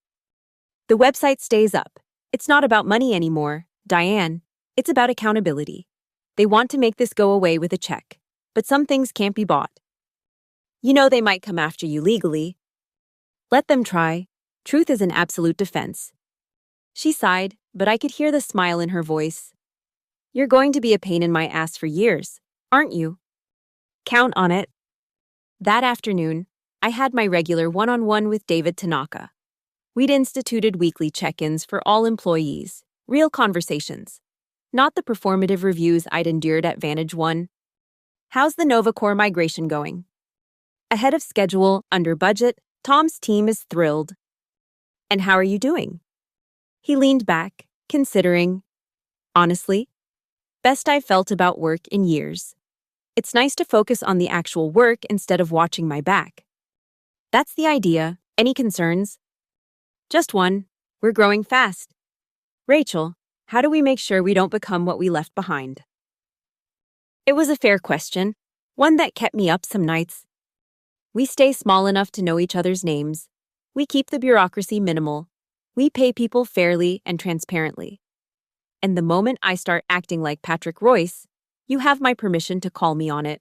The website stays up. It's not about money anymore, Diane. It's about accountability. They want to make this go away with a check, but some things can't be bought. You know they might come after you legally. Let them try. Truth is an absolute defense. She sighed, but I could hear the smile in her voice. You're going to be a pain in my ass for years, aren't you? Count on it. That afternoon, I had my regular one-on-one with David Tanaka. We'd instituted weekly check-ins for all employees, real conversations, not the performative reviews I'd endured at Vantage One. How's the Nova Core migration going? Ahead of schedule, under budget, Tom's team is thrilled. And how are you doing? He leaned back, considering. Honestly, best I've felt about work in years. It's nice to focus on the actual work instead of watching my back. That's the idea. Any concerns? Just one. We're growing fast. Rachel, how do we make sure we don't become what we left behind? It was a fair question, one that kept me up some nights. We stay small enough to know each other's names. We keep the bureaucracy minimal. We pay people fairly and transparently. And the moment I start acting like Patrick Royce, you have my permission to call me on it.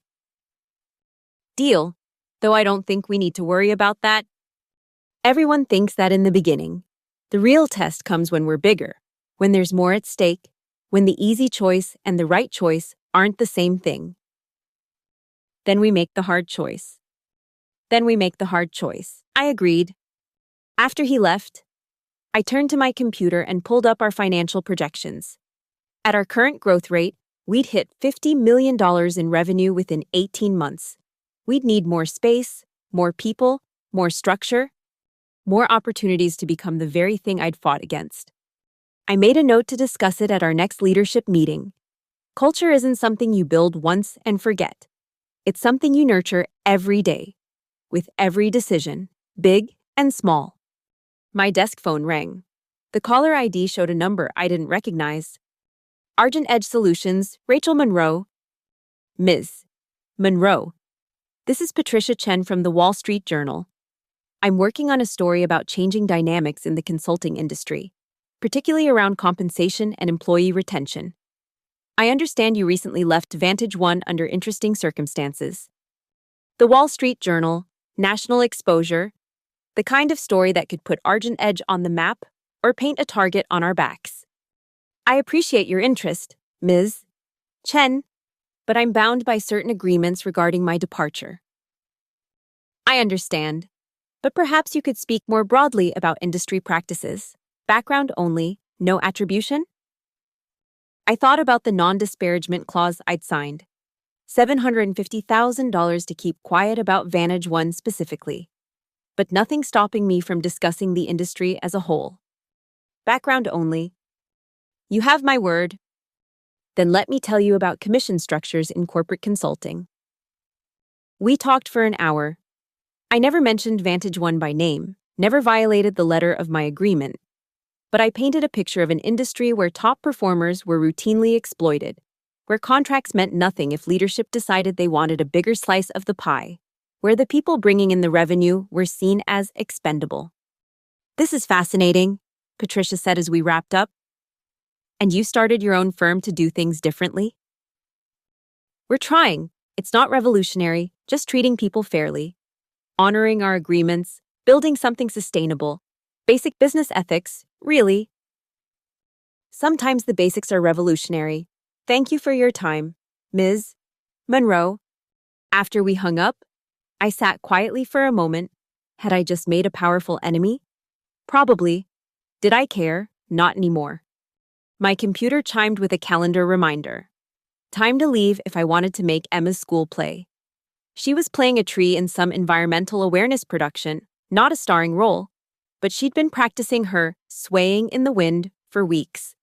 Deal, though I don't think we need to worry about that. Everyone thinks that in the beginning. The real test comes when we're bigger, when there's more at stake, when the easy choice and the right choice aren't the same thing. Then we make the hard choice. I agreed. After he left, I turned to my computer and pulled up our financial projections. At our current growth rate, we'd hit $50 million in revenue within 18 months. We'd need more space, more people, more structure, more opportunities to become the very thing I'd fought against. I made a note to discuss it at our next leadership meeting. Culture isn't something you build once and forget. It's something you nurture every day, with every decision, big and small. My desk phone rang. The caller ID showed a number I didn't recognize. Argent Edge Solutions, Rachel Monroe. Ms. Monroe. This is Patricia Chen from the Wall Street Journal. I'm working on a story about changing dynamics in the consulting industry, particularly around compensation and employee retention. I understand you recently left Vantage One under interesting circumstances. The Wall Street Journal, national exposure, the kind of story that could put Argent Edge on the map or paint a target on our backs. I appreciate your interest, Ms. Chen, but I'm bound by certain agreements regarding my departure. I understand, but perhaps you could speak more broadly about industry practices. Background only, no attribution? I thought about the non-disparagement clause I'd signed. $750,000 to keep quiet about Vantage One specifically. But nothing stopping me from discussing the industry as a whole. Background only. You have my word. Then let me tell you about commission structures in corporate consulting. We talked for an hour. I never mentioned Vantage One by name, never violated the letter of my agreement, but I painted a picture of an industry where top performers were routinely exploited, where contracts meant nothing if leadership decided they wanted a bigger slice of the pie, where the people bringing in the revenue were seen as expendable. This is fascinating, Patricia said as we wrapped up. And you started your own firm to do things differently? We're trying. It's not revolutionary, just treating people fairly, honoring our agreements, building something sustainable. Basic business ethics, really. Sometimes the basics are revolutionary. Thank you for your time, Ms. Monroe. After we hung up, I sat quietly for a moment. Had I just made a powerful enemy? Probably. Did I care? Not anymore. My computer chimed with a calendar reminder. Time to leave if I wanted to make Emma's school play. She was playing a tree in some environmental awareness production, not a starring role, but she'd been practicing her swaying in the wind for weeks.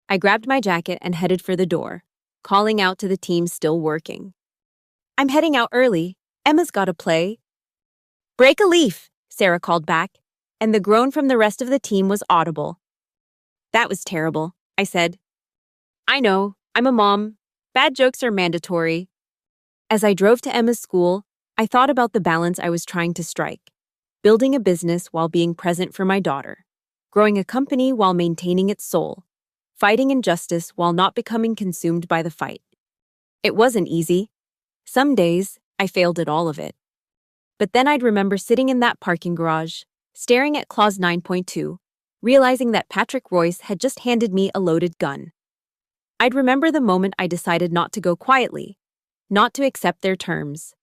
I grabbed my jacket and headed for the door, calling out to the team still working. I'm heading out early. Emma's got to play. Break a leaf, Sarah called back, and the groan from the rest of the team was audible. That was terrible, I said. I know, I'm a mom. Bad jokes are mandatory. As I drove to Emma's school, I thought about the balance I was trying to strike, building a business while being present for my daughter, growing a company while maintaining its soul, fighting injustice while not becoming consumed by the fight. It wasn't easy. Some days, I failed at all of it. But then I'd remember sitting in that parking garage, staring at Clause 9.2, realizing that Patrick Royce had just handed me a loaded gun. I'd remember the moment I decided not to go quietly, not to accept their terms,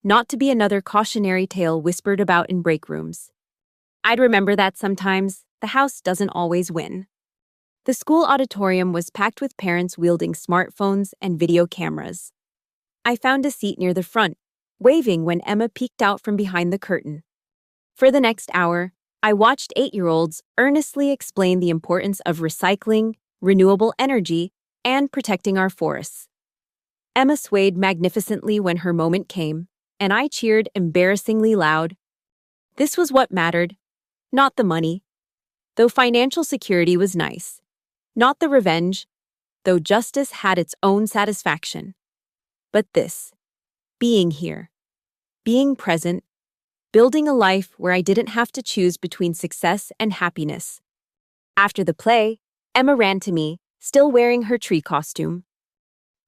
not to be another cautionary tale whispered about in break rooms. I'd remember that sometimes the house doesn't always win. The school auditorium was packed with parents wielding smartphones and video cameras. I found a seat near the front, waving when Emma peeked out from behind the curtain. For the next hour, I watched 8-year-olds earnestly explain the importance of recycling, renewable energy, and protecting our forests. Emma swayed magnificently when her moment came, and I cheered embarrassingly loud. This was what mattered, not the money. Though financial security was nice. Not the revenge, though justice had its own satisfaction. But this, being here, being present, building a life where I didn't have to choose between success and happiness. After the play, Emma ran to me, still wearing her tree costume.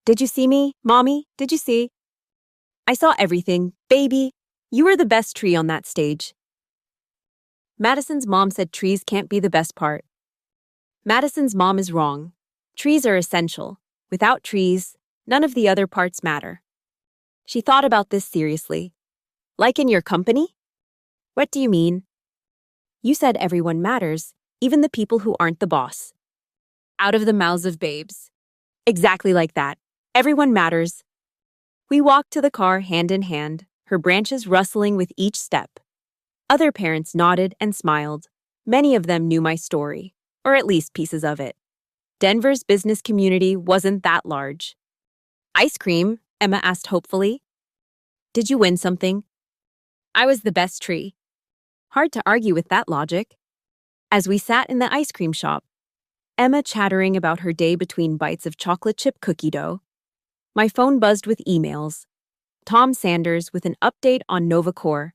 "Did you see me, Mommy? Did you see?" "I saw everything, baby. You were the best tree on that stage." Madison's mom said trees can't be the best part. Madison's mom is wrong. Trees are essential. Without trees, none of the other parts matter. She thought about this seriously. "Like in your company?" "What do you mean?" "You said everyone matters, even the people who aren't the boss." Out of the mouths of babes. Exactly like that. Everyone matters. We walked to the car hand in hand, her branches rustling with each step. Other parents nodded and smiled. Many of them knew my story, or at least pieces of it. Denver's business community wasn't that large. "Ice cream?" Emma asked hopefully. "Did you win something?" "I was the best tree." Hard to argue with that logic. As we sat in the ice cream shop, Emma chattering about her day between bites of chocolate chip cookie dough, my phone buzzed with emails. Tom Sanders with an update on NovaCore,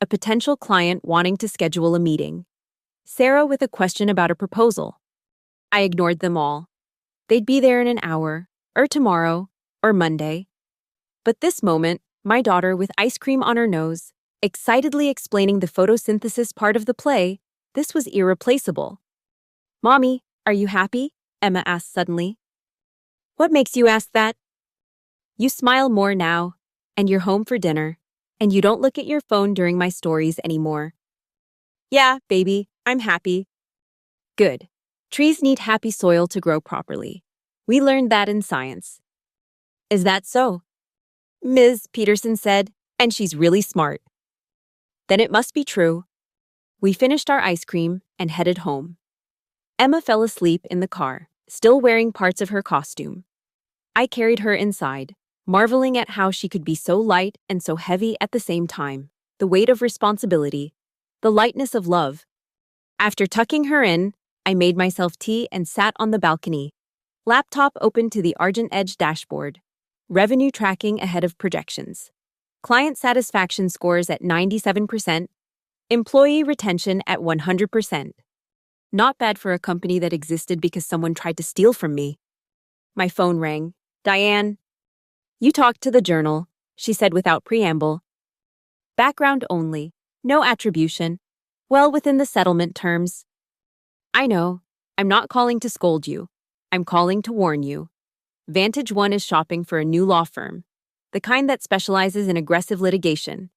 a potential client wanting to schedule a meeting. Sarah with a question about a proposal. I ignored them all. They'd be there in an hour, or tomorrow, or Monday. But this moment, my daughter with ice cream on her nose, excitedly explaining the photosynthesis part of the play, this was irreplaceable. "Mommy, are you happy?" Emma asked suddenly. "What makes you ask that?" "You smile more now, and you're home for dinner, and you don't look at your phone during my stories anymore." "Yeah, baby, I'm happy." "Good. Trees need happy soil to grow properly. We learned that in science." "Is that so?" Ms. Peterson said, "and she's really smart." "Then it must be true." We finished our ice cream and headed home. Emma fell asleep in the car, still wearing parts of her costume. I carried her inside, marveling at how she could be so light and so heavy at the same time, the weight of responsibility, the lightness of love. After tucking her in, I made myself tea and sat on the balcony, laptop open to the Argent Edge dashboard, revenue tracking ahead of projections, client satisfaction scores at 97%, employee retention at 100%. Not bad for a company that existed because someone tried to steal from me. My phone rang. "Diane." "You talked to the Journal," she said without preamble. "Background only, no attribution. Well within the settlement terms." "I know. I'm not calling to scold you. I'm calling to warn you. Vantage One is shopping for a new law firm, the kind that specializes in aggressive litigation.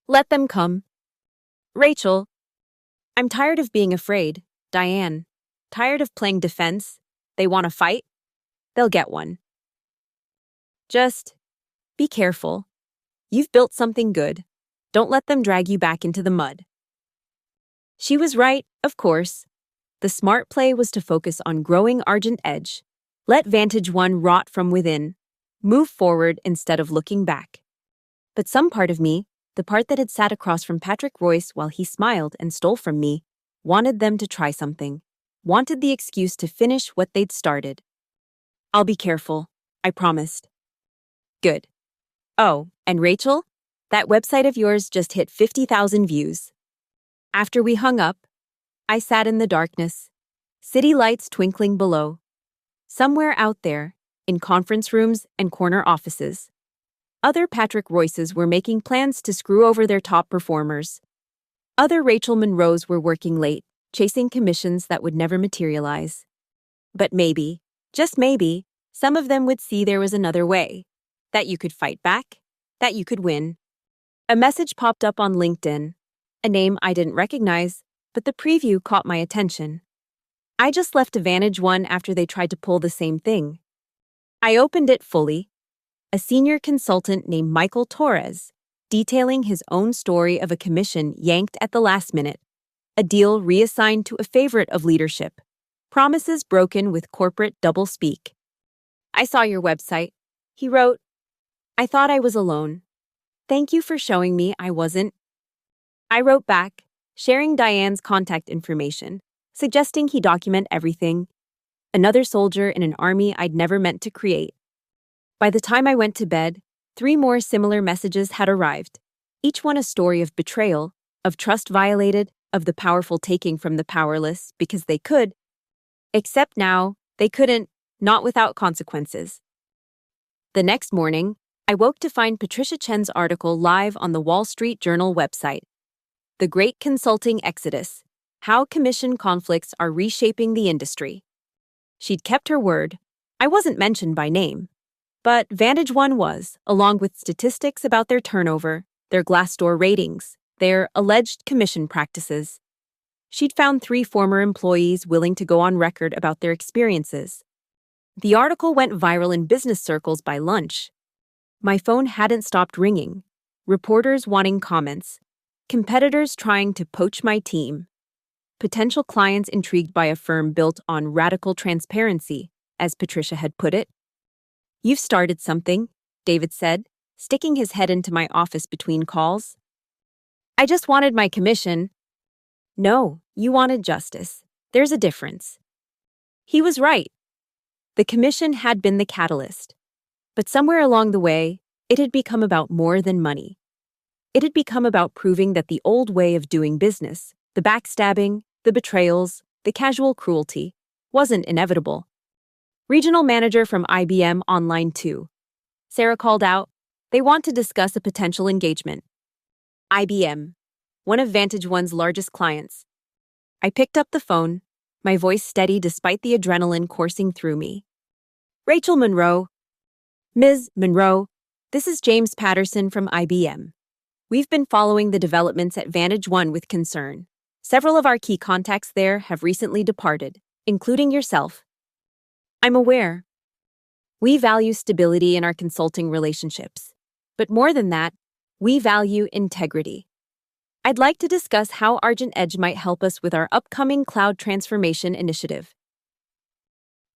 Let them come." "Rachel." "I'm tired of being afraid, Diane. Tired of playing defense. They want to fight? They'll get one. Just be careful. You've built something good. Don't let them drag you back into the mud." She was right, of course. The smart play was to focus on growing Argent Edge. Let Vantage One rot from within. Move forward instead of looking back. But some part of me, the part that had sat across from Patrick Royce while he smiled and stole from me, wanted them to try something. Wanted the excuse to finish what they'd started. "I'll be careful," I promised. "Good. Oh, and Rachel, that website of yours just hit 50,000 views." After we hung up, I sat in the darkness, city lights twinkling below. Somewhere out there, in conference rooms and corner offices, other Patrick Royces were making plans to screw over their top performers. Other Rachel Monroes were working late, chasing commissions that would never materialize. But maybe, just maybe, some of them would see there was another way. That you could fight back, that you could win. A message popped up on LinkedIn, a name I didn't recognize, but the preview caught my attention. I just left a Vantage One after they tried to pull the same thing. I opened it fully. A senior consultant named Michael Torres, detailing his own story of a commission yanked at the last minute, a deal reassigned to a favorite of leadership, promises broken with corporate doublespeak. I saw your website, he wrote. I thought I was alone. Thank you for showing me I wasn't. I wrote back, sharing Diane's contact information, suggesting he document everything. Another soldier in an army I'd never meant to create. By the time I went to bed, 3 more similar messages had arrived, each one a story of betrayal, of trust violated, of the powerful taking from the powerless because they could. Except now, they couldn't, not without consequences. The next morning, I woke to find Patricia Chen's article live on the Wall Street Journal website. The Great Consulting Exodus: How Commission Conflicts Are Reshaping the Industry. She'd kept her word. I wasn't mentioned by name. But Vantage One was, along with statistics about their turnover, their Glassdoor ratings, their alleged commission practices. She'd found 3 former employees willing to go on record about their experiences. The article went viral in business circles by lunch. My phone hadn't stopped ringing. Reporters wanting comments. Competitors trying to poach my team. Potential clients intrigued by a firm built on radical transparency, as Patricia had put it. You've started something, David said, sticking his head into my office between calls. I just wanted my commission. No, you wanted justice. There's a difference. He was right. The commission had been the catalyst. But somewhere along the way, it had become about more than money. It had become about proving that the old way of doing business, the backstabbing, the betrayals, the casual cruelty, wasn't inevitable. Regional manager from IBM on line 2. Sarah called out. They want to discuss a potential engagement. IBM, one of Vantage One's largest clients. I picked up the phone, my voice steady despite the adrenaline coursing through me. Rachel Monroe. Ms. Monroe, this is James Patterson from IBM. We've been following the developments at Vantage One with concern. Several of our key contacts there have recently departed, including yourself. I'm aware. We value stability in our consulting relationships. But more than that, we value integrity. I'd like to discuss how Argent Edge might help us with our upcoming cloud transformation initiative.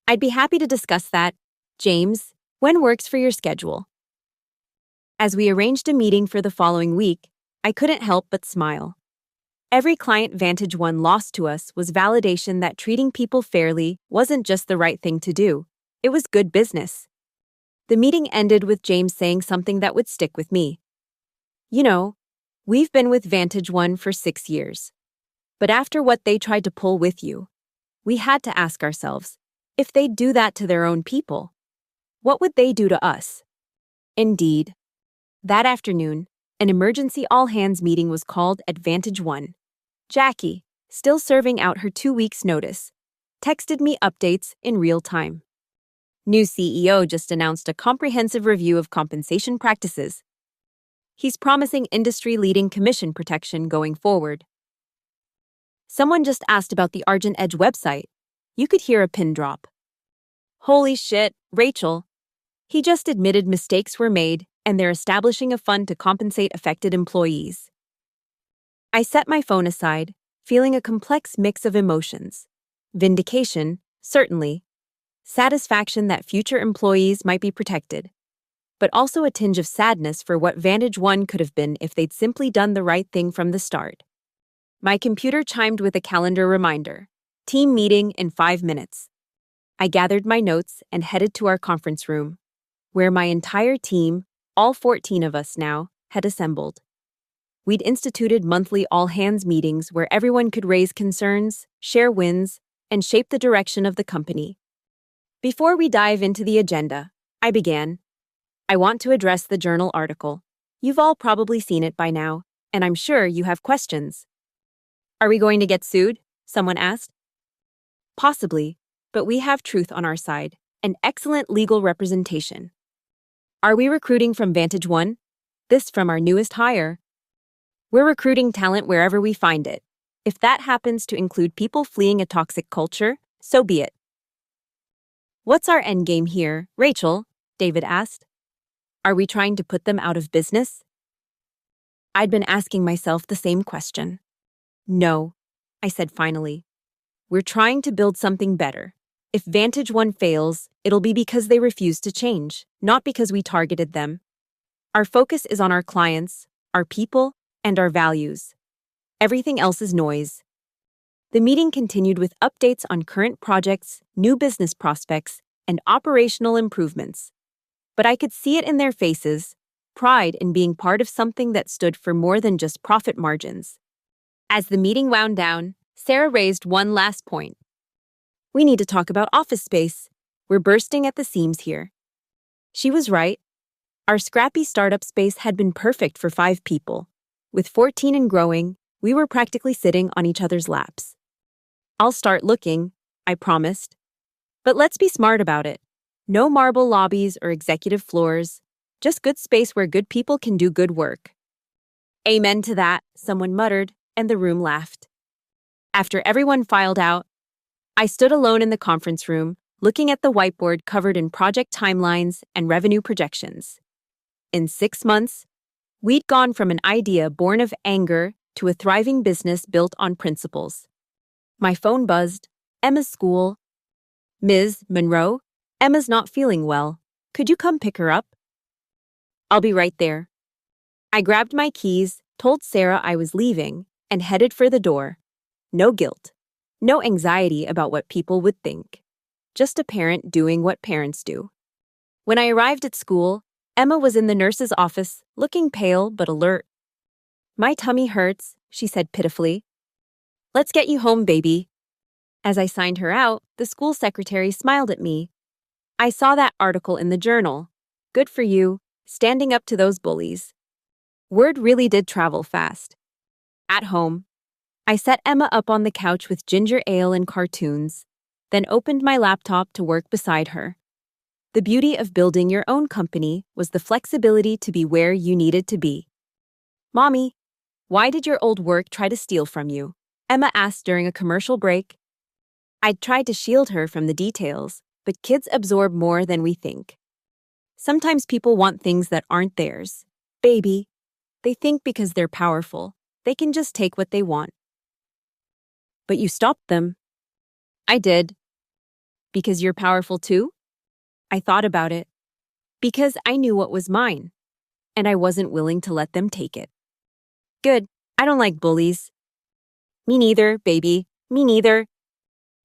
I'd be happy to discuss that, James, when works for your schedule. As we arranged a meeting for the following week, I couldn't help but smile. Every client Vantage One lost to us was validation that treating people fairly wasn't just the right thing to do, it was good business. The meeting ended with James saying something that would stick with me. You know, we've been with Vantage One for 6 years. But after what they tried to pull with you, we had to ask ourselves, if they'd do that to their own people, what would they do to us? Indeed. That afternoon, an emergency all-hands meeting was called at Vantage One. Jackie, still serving out her 2 weeks' notice, texted me updates in real time. New CEO just announced a comprehensive review of compensation practices. He's promising industry-leading commission protection going forward. Someone just asked about the Argent Edge website. You could hear a pin drop. Holy shit, Rachel. He just admitted mistakes were made and they're establishing a fund to compensate affected employees. I set my phone aside, feeling a complex mix of emotions. Vindication, certainly. Satisfaction that future employees might be protected. But also a tinge of sadness for what Vantage One could have been if they'd simply done the right thing from the start. My computer chimed with a calendar reminder. Team meeting in 5 minutes. I gathered my notes and headed to our conference room, where my entire team, all 14 of us now, had assembled. We'd instituted monthly all-hands meetings where everyone could raise concerns, share wins, and shape the direction of the company. Before we dive into the agenda, I began. I want to address the journal article. You've all probably seen it by now, and I'm sure you have questions. Are we going to get sued? Someone asked. Possibly, but we have truth on our side, and excellent legal representation. Are we recruiting from Vantage One? This from our newest hire. We're recruiting talent wherever we find it. If that happens to include people fleeing a toxic culture, so be it. What's our endgame here, Rachel? David asked. Are we trying to put them out of business? I'd been asking myself the same question. No, I said finally. We're trying to build something better. If Vantage One fails, it'll be because they refuse to change, not because we targeted them. Our focus is on our clients, our people, and our values. Everything else is noise. The meeting continued with updates on current projects, new business prospects, and operational improvements. But I could see it in their faces, pride in being part of something that stood for more than just profit margins. As the meeting wound down, Sarah raised one last point. We need to talk about office space. We're bursting at the seams here. She was right. Our scrappy startup space had been perfect for 5 people. With 14 and growing, we were practically sitting on each other's laps. I'll start looking, I promised. But let's be smart about it. No marble lobbies or executive floors, just good space where good people can do good work. Amen to that, someone muttered, and the room laughed. After everyone filed out, I stood alone in the conference room, looking at the whiteboard covered in project timelines and revenue projections. In 6 months, we'd gone from an idea born of anger to a thriving business built on principles. My phone buzzed. Emma's school. Ms. Monroe, Emma's not feeling well. Could you come pick her up? I'll be right there. I grabbed my keys, told Sarah I was leaving, and headed for the door. No guilt. No anxiety about what people would think. Just a parent doing what parents do. When I arrived at school, Emma was in the nurse's office, looking pale but alert. My tummy hurts, she said pitifully. Let's get you home, baby. As I signed her out, the school secretary smiled at me. I saw that article in the journal. Good for you, standing up to those bullies. Word really did travel fast. At home, I set Emma up on the couch with ginger ale and cartoons, then opened my laptop to work beside her. The beauty of building your own company was the flexibility to be where you needed to be. Mommy, why did your old work try to steal from you? Emma asked during a commercial break. I'd tried to shield her from the details, but kids absorb more than we think. Sometimes people want things that aren't theirs. Baby, they think because they're powerful, they can just take what they want. But you stopped them. I did. Because you're powerful too? I thought about it. Because I knew what was mine, and I wasn't willing to let them take it. Good. I don't like bullies. Me neither, baby. Me neither.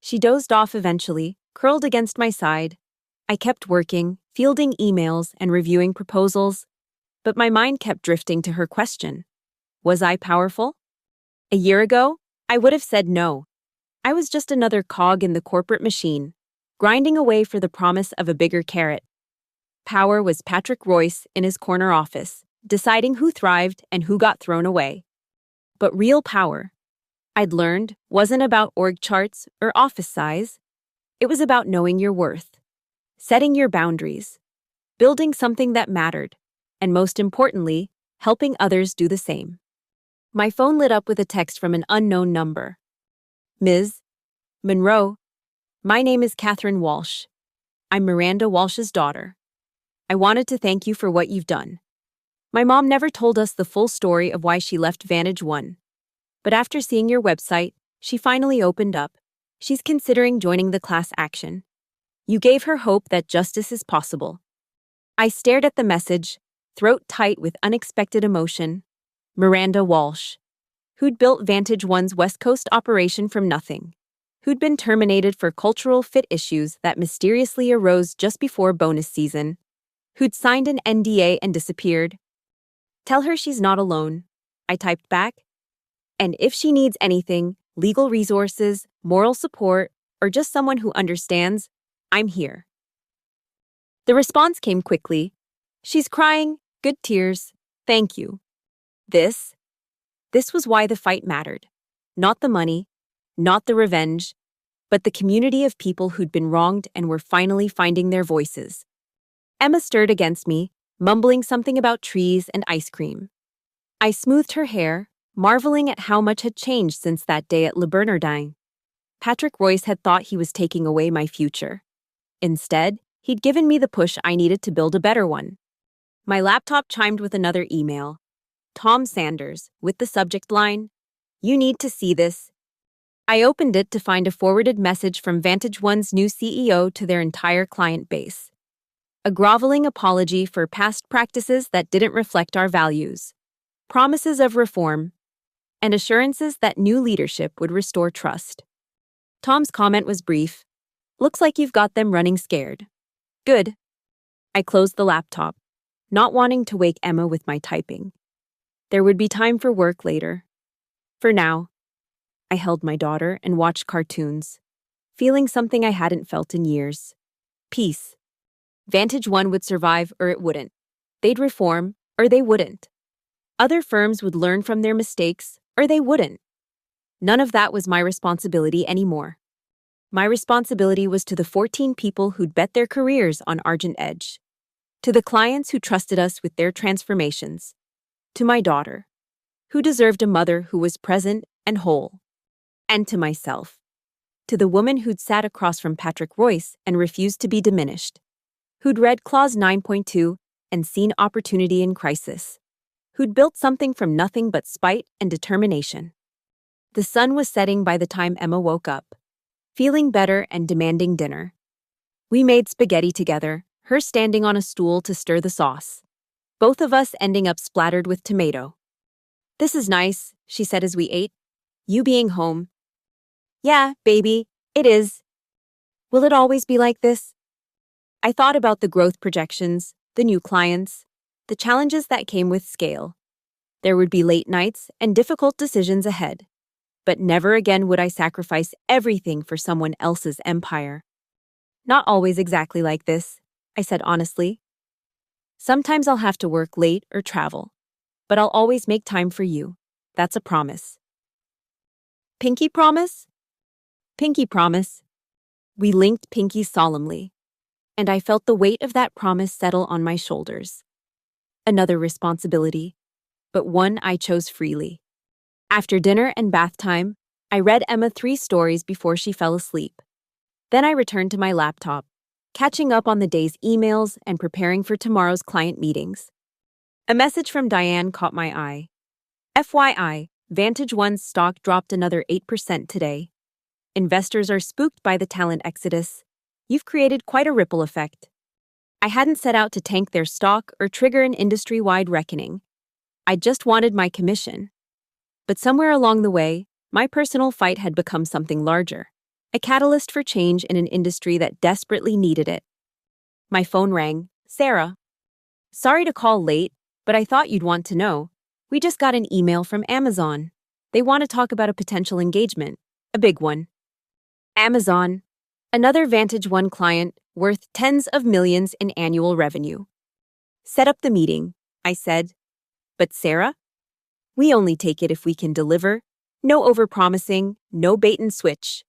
She dozed off eventually, curled against my side. I kept working, fielding emails and reviewing proposals, but my mind kept drifting to her question. Was I powerful? A year ago, I would have said no. I was just another cog in the corporate machine, grinding away for the promise of a bigger carrot. Power was Patrick Royce in his corner office, deciding who thrived and who got thrown away. But real power, I'd learned, wasn't about org charts or office size. It was about knowing your worth, setting your boundaries, building something that mattered, and most importantly, helping others do the same. My phone lit up with a text from an unknown number. Ms. Monroe, my name is Catherine Walsh. I'm Miranda Walsh's daughter. I wanted to thank you for what you've done. My mom never told us the full story of why she left Vantage One. But after seeing your website, she finally opened up. She's considering joining the class action. You gave her hope that justice is possible. I stared at the message, throat tight with unexpected emotion. Miranda Walsh, who'd built Vantage One's West Coast operation from nothing, who'd been terminated for cultural fit issues that mysteriously arose just before bonus season, who'd signed an NDA and disappeared. Tell her she's not alone. I typed back. And if she needs anything, legal resources, moral support, or just someone who understands, I'm here. The response came quickly. She's crying, good tears, thank you. This was why the fight mattered. Not the money, not the revenge, but the community of people who'd been wronged and were finally finding their voices. Emma stirred against me, mumbling something about trees and ice cream. I smoothed her hair, marveling at how much had changed since that day at Le Bernardin. Patrick Royce had thought he was taking away my future. Instead, he'd given me the push I needed to build a better one. My laptop chimed with another email. Tom Sanders, with the subject line, "You need to see this." I opened it to find a forwarded message from Vantage One's new CEO to their entire client base. A groveling apology for past practices that didn't reflect our values. Promises of reform, and assurances that new leadership would restore trust. Tom's comment was brief. "Looks like you've got them running scared." Good. I closed the laptop, not wanting to wake Emma with my typing. There would be time for work later. For now, I held my daughter and watched cartoons, feeling something I hadn't felt in years. Peace. Vantage One would survive or it wouldn't. They'd reform or they wouldn't. Other firms would learn from their mistakes or they wouldn't. None of that was my responsibility anymore. My responsibility was to the 14 people who'd bet their careers on Argent Edge. To the clients who trusted us with their transformations. To my daughter, who deserved a mother who was present and whole. And to myself. To the woman who'd sat across from Patrick Royce and refused to be diminished. Who'd read Clause 9.2 and seen opportunity in crisis. Who'd built something from nothing but spite and determination. The sun was setting by the time Emma woke up, feeling better and demanding dinner. We made spaghetti together, her standing on a stool to stir the sauce. Both of us ending up splattered with tomato. "This is nice," she said as we ate. "You being home." "Yeah, baby, it is." "Will it always be like this?" I thought about the growth projections, the new clients, the challenges that came with scale. There would be late nights and difficult decisions ahead. But never again would I sacrifice everything for someone else's empire. "Not always exactly like this," I said honestly. "Sometimes I'll have to work late or travel, but I'll always make time for you. That's a promise." "Pinky promise?" "Pinky promise." We linked pinkies solemnly, and I felt the weight of that promise settle on my shoulders. Another responsibility, but one I chose freely. After dinner and bath time, I read Emma 3 stories before she fell asleep. Then I returned to my laptop, catching up on the day's emails and preparing for tomorrow's client meetings. A message from Diane caught my eye. "FYI, Vantage One's stock dropped another 8% today. Investors are spooked by the talent exodus. You've created quite a ripple effect." I hadn't set out to tank their stock or trigger an industry-wide reckoning. I just wanted my commission. But somewhere along the way, my personal fight had become something larger, a catalyst for change in an industry that desperately needed it. My phone rang. "Sarah. Sorry to call late, but I thought you'd want to know. We just got an email from Amazon. They want to talk about a potential engagement, a big one." Amazon, another Vantage One client worth tens of millions in annual revenue. "Set up the meeting," I said. "But Sarah? We only take it if we can deliver. No overpromising, no bait and switch.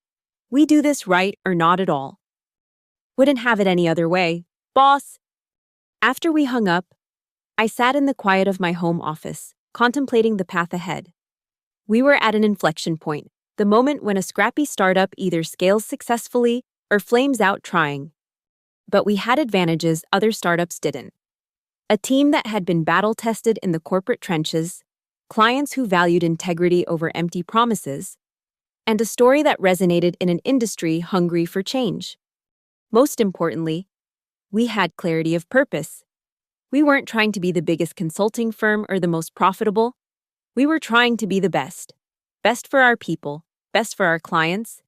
We do this right or not at all." "Wouldn't have it any other way, boss." After we hung up, I sat in the quiet of my home office, contemplating the path ahead. We were at an inflection point, the moment when a scrappy startup either scales successfully or flames out trying. But we had advantages other startups didn't. A team that had been battle-tested in the corporate trenches, clients who valued integrity over empty promises, and a story that resonated in an industry hungry for change. Most importantly, we had clarity of purpose. We weren't trying to be the biggest consulting firm or the most profitable. We were trying to be the best. Best for our people, best for our clients,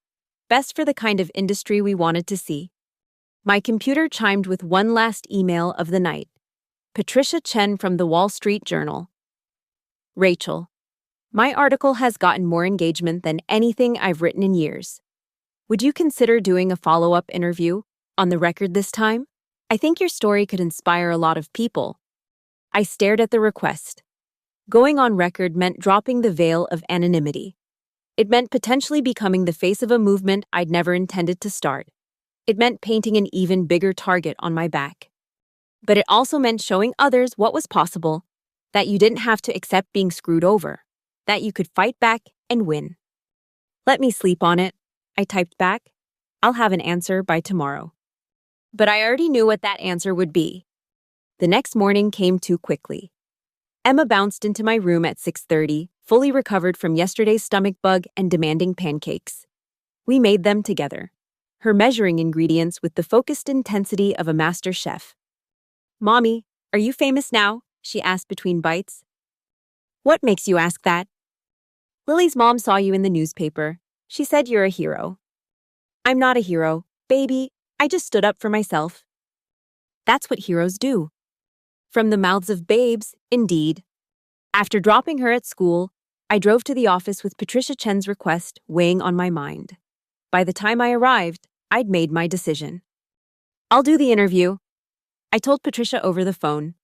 best for the kind of industry we wanted to see. My computer chimed with one last email of the night. Patricia Chen from the Wall Street Journal. "Rachel, My article has gotten more engagement than anything I've written in years. Would you consider doing a follow-up interview on the record this time? I think your story could inspire a lot of people. I stared at the request. Going on record meant dropping the veil of anonymity. It meant potentially becoming the face of a movement I'd never intended to start. It meant painting an even bigger target on my back. But it also meant showing others what was possible, that you didn't have to accept being screwed over, that you could fight back and win. Let me sleep on it, I typed back. I'll have an answer by tomorrow. But I already knew what that answer would be. The next morning came too quickly. Emma bounced into my room at 6:30, fully recovered from yesterday's stomach bug and demanding pancakes. We made them together, her measuring ingredients with the focused intensity of a master chef. "Mommy, are you famous now?" she asked between bites. "What makes you ask that?" "Lily's mom saw you in the newspaper. She said you're a hero." "I'm not a hero, baby. I just stood up for myself." "That's what heroes do." From the mouths of babes, indeed. After dropping her at school, I drove to the office with Patricia Chen's request weighing on my mind. By the time I arrived, I'd made my decision. "I'll do the interview," I told Patricia over the phone.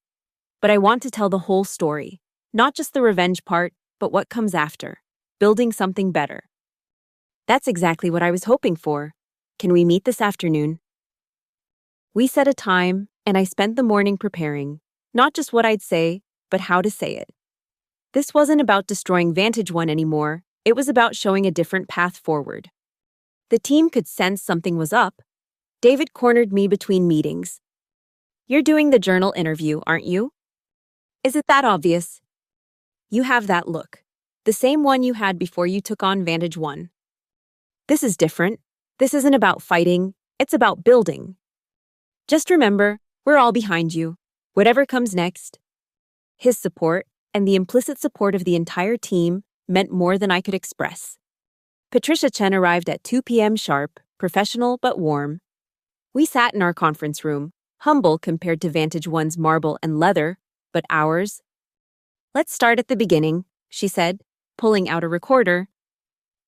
"But I want to tell the whole story, not just the revenge part, but what comes after, building something better." "That's exactly what I was hoping for. Can we meet this afternoon?" We set a time, and I spent the morning preparing, not just what I'd say, but how to say it. This wasn't about destroying Vantage One anymore, it was about showing a different path forward. The team could sense something was up. David cornered me between meetings. "You're doing the journal interview, aren't you? Is it that obvious?" "You have that look. The same one you had before you took on Vantage One." "This is different. This isn't about fighting, it's about building. Just remember, we're all behind you, whatever comes next." His support, and the implicit support of the entire team, meant more than I could express. Patricia Chen arrived at 2 p.m. sharp, professional but warm. We sat in our conference room, humble compared to Vantage One's marble and leather, but ours. "Let's start at the beginning," she said, pulling out a recorder.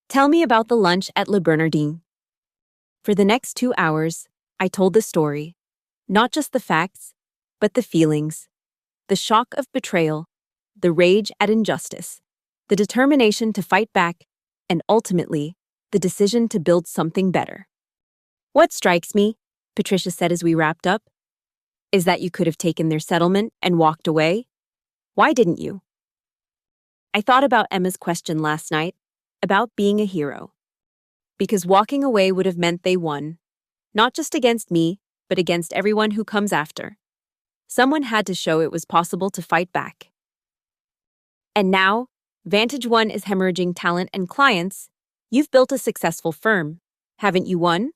"Tell me about the lunch at Le Bernardin." For the next 2 hours, I told the story. Not just the facts, but the feelings. The shock of betrayal, the rage at injustice, the determination to fight back, and ultimately, the decision to build something better. "What strikes me," Patricia said as we wrapped up, "is that you could have taken their settlement and walked away. Why didn't you?" I thought about Emma's question last night, about being a hero. Because walking away would have meant they won, not just against me, but against everyone who comes after. Someone had to show it was possible to fight back. And now, Vantage One is hemorrhaging talent and clients. You've built a successful firm. Haven't you won?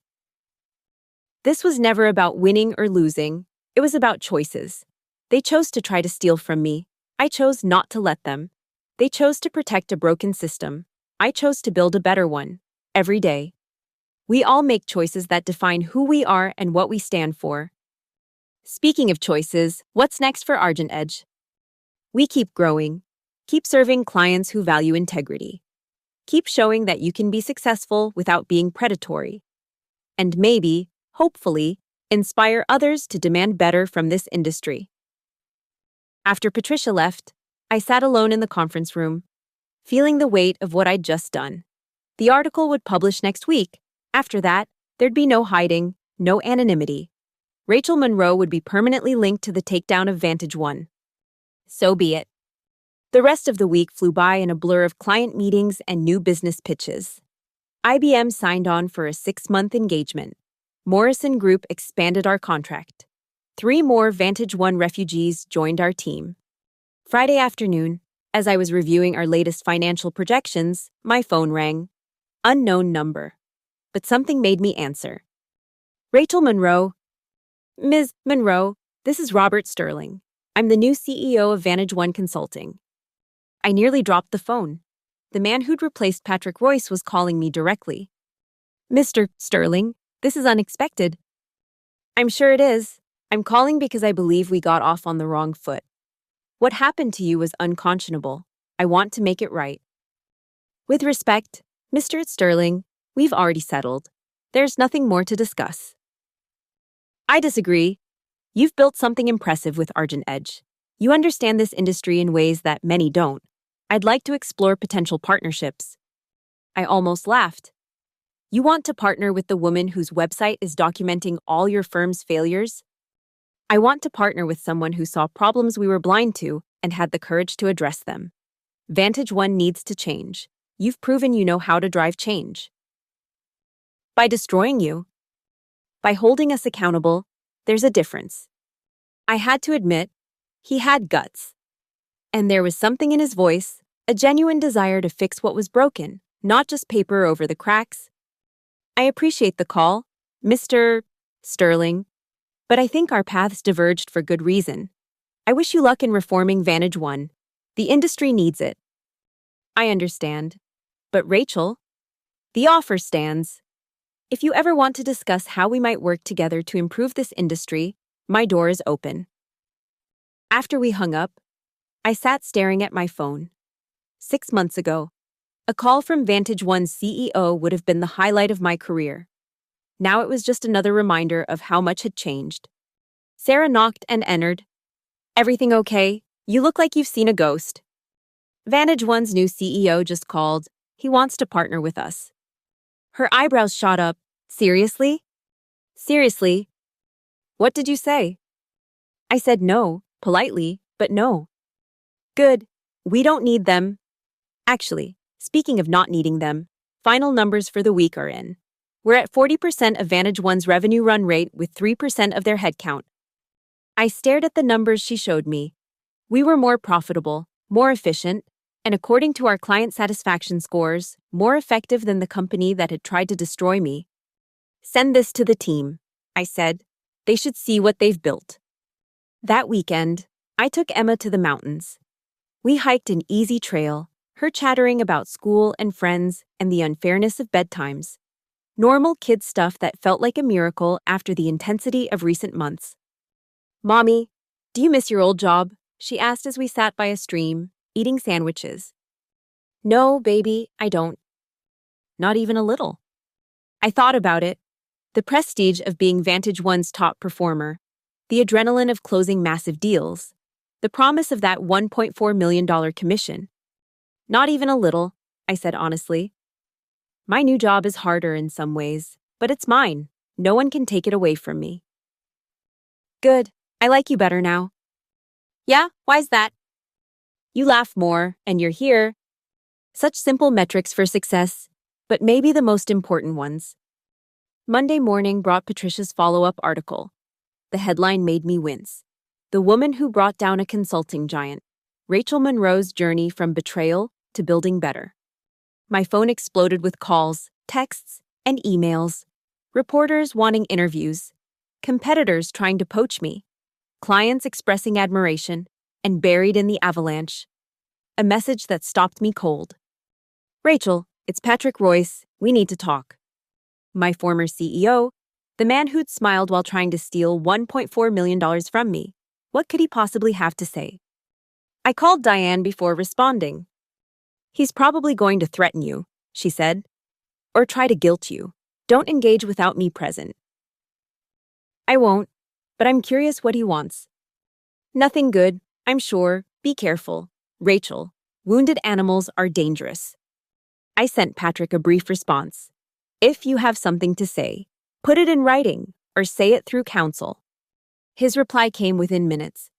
This was never about winning or losing. It was about choices. They chose to try to steal from me. I chose not to let them. They chose to protect a broken system. I chose to build a better one, every day. We all make choices that define who we are and what we stand for. Speaking of choices, what's next for Argent Edge? We keep growing. Keep serving clients who value integrity. Keep showing that you can be successful without being predatory. And maybe, hopefully, inspire others to demand better from this industry. After Patricia left, I sat alone in the conference room, feeling the weight of what I'd just done. The article would publish next week. After that, there'd be no hiding, no anonymity. Rachel Monroe would be permanently linked to the takedown of Vantage One. So be it. The rest of the week flew by in a blur of client meetings and new business pitches. IBM signed on for a 6-month engagement. Morrison Group expanded our contract. 3 more Vantage One refugees joined our team. Friday afternoon, as I was reviewing our latest financial projections, my phone rang. Unknown number. But something made me answer. "Rachel Monroe." "Ms. Monroe, this is Robert Sterling. I'm the new CEO of Vantage One Consulting." I nearly dropped the phone. The man who'd replaced Patrick Royce was calling me directly. "Mr. Sterling, this is unexpected." "I'm sure it is. I'm calling because I believe we got off on the wrong foot. What happened to you was unconscionable. I want to make it right." With respect, Mr. Sterling, we've already settled. There's nothing more to discuss. I disagree. You've built something impressive with Argent Edge. You understand this industry in ways that many don't. I'd like to explore potential partnerships. I almost laughed. You want to partner with the woman whose website is documenting all your firm's failures? I want to partner with someone who saw problems we were blind to and had the courage to address them. Vantage One needs to change. You've proven you know how to drive change. By destroying you. By holding us accountable, there's a difference. I had to admit, he had guts. And there was something in his voice, a genuine desire to fix what was broken, not just paper over the cracks. I appreciate the call, Mr. Sterling, but I think our paths diverged for good reason. I wish you luck in reforming Vantage One. The industry needs it. I understand. But Rachel, the offer stands. If you ever want to discuss how we might work together to improve this industry, my door is open. After we hung up, I sat staring at my phone. 6 months ago, a call from Vantage One's CEO would have been the highlight of my career. Now it was just another reminder of how much had changed. Sarah knocked and entered. Everything okay? You look like you've seen a ghost. Vantage One's new CEO just called. He wants to partner with us. Her eyebrows shot up. Seriously? Seriously? What did you say? I said no, politely, but no. Good. We don't need them. Actually, speaking of not needing them, final numbers for the week are in. We're at 40% of Vantage One's revenue run rate with 3% of their headcount. I stared at the numbers she showed me. We were more profitable, more efficient, and according to our client satisfaction scores, more effective than the company that had tried to destroy me. Send this to the team, I said. They should see what they've built. That weekend, I took Emma to the mountains. We hiked an easy trail, her chattering about school and friends and the unfairness of bedtimes. Normal kid stuff that felt like a miracle after the intensity of recent months. Mommy, do you miss your old job? She asked as we sat by a stream, eating sandwiches. No, baby, I don't. Not even a little. I thought about it. The prestige of being Vantage One's top performer, the adrenaline of closing massive deals, the promise of that $1.4 million commission. Not even a little, I said honestly. My new job is harder in some ways, but it's mine. No one can take it away from me. Good. I like you better now. Yeah, why's that? You laugh more, and you're here. Such simple metrics for success, but maybe the most important ones. Monday morning brought Patricia's follow-up article. The headline made me wince. The woman who brought down a consulting giant. Rachel Monroe's journey from betrayal to building better. My phone exploded with calls, texts, and emails. Reporters wanting interviews. Competitors trying to poach me. Clients expressing admiration, and buried in the avalanche. A message that stopped me cold. Rachel, it's Patrick Royce. We need to talk. My former CEO, the man who'd smiled while trying to steal $1.4 million from me. What could he possibly have to say? I called Diane before responding. He's probably going to threaten you, she said. Or try to guilt you. Don't engage without me present. I won't, but I'm curious what he wants. Nothing good, I'm sure. Be careful. Rachel, wounded animals are dangerous. I sent Patrick a brief response. If you have something to say, put it in writing or say it through counsel. His reply came within minutes.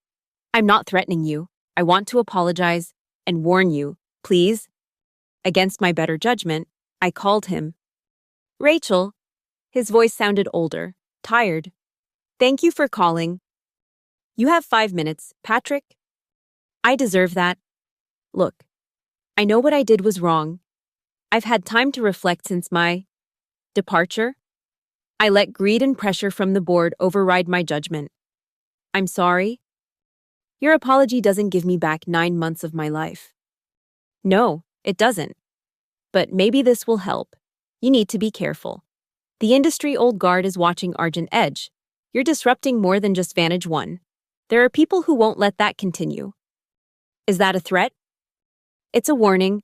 I'm not threatening you. I want to apologize and warn you, please. Against my better judgment, I called him. Rachel. His voice sounded older, tired. Thank you for calling. You have 5 minutes, Patrick. I deserve that. Look, I know what I did was wrong. I've had time to reflect since my departure. I let greed and pressure from the board override my judgment. I'm sorry. Your apology doesn't give me back 9 months of my life. No, it doesn't. But maybe this will help. You need to be careful. The industry old guard is watching Argent Edge. You're disrupting more than just Vantage One. There are people who won't let that continue. Is that a threat? It's a warning.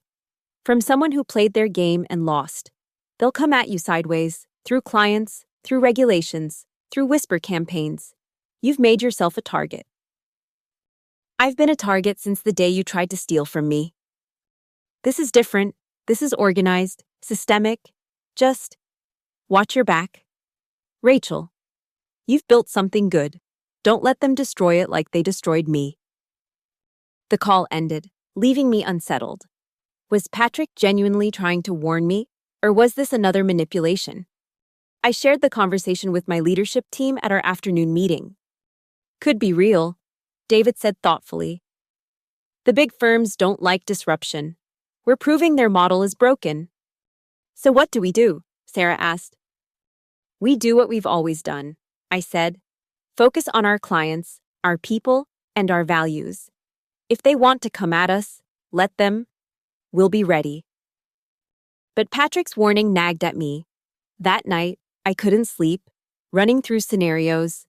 From someone who played their game and lost. They'll come at you sideways, through clients, through regulations, through whisper campaigns. You've made yourself a target. I've been a target since the day you tried to steal from me. This is different. This is organized, systemic. Just watch your back. Rachel, you've built something good. Don't let them destroy it like they destroyed me. The call ended, leaving me unsettled. Was Patrick genuinely trying to warn me, or was this another manipulation? I shared the conversation with my leadership team at our afternoon meeting. Could be real, David said thoughtfully. The big firms don't like disruption. We're proving their model is broken. So what do? Sarah asked. We do what we've always done, I said. Focus on our clients, our people, and our values. If they want to come at us, let them. We'll be ready. But Patrick's warning nagged at me. That night, I couldn't sleep, running through scenarios.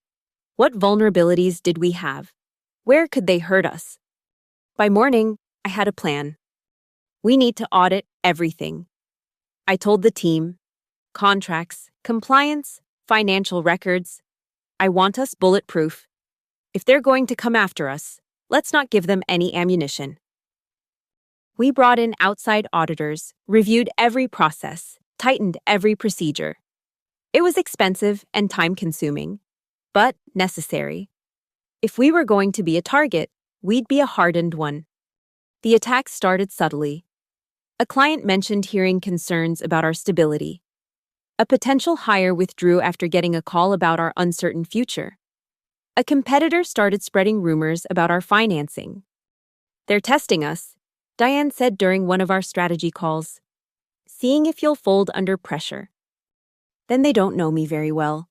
What vulnerabilities did we have? Where could they hurt us? By morning, I had a plan. We need to audit everything. I told the team. Contracts, compliance, financial records. I want us bulletproof. If they're going to come after us, let's not give them any ammunition. We brought in outside auditors, reviewed every process, tightened every procedure. It was expensive and time-consuming, but necessary. If we were going to be a target, we'd be a hardened one. The attack started subtly. A client mentioned hearing concerns about our stability. A potential hire withdrew after getting a call about our uncertain future. A competitor started spreading rumors about our financing. They're testing us, Diane said during one of our strategy calls. Seeing if you'll fold under pressure. Then they don't know me very well.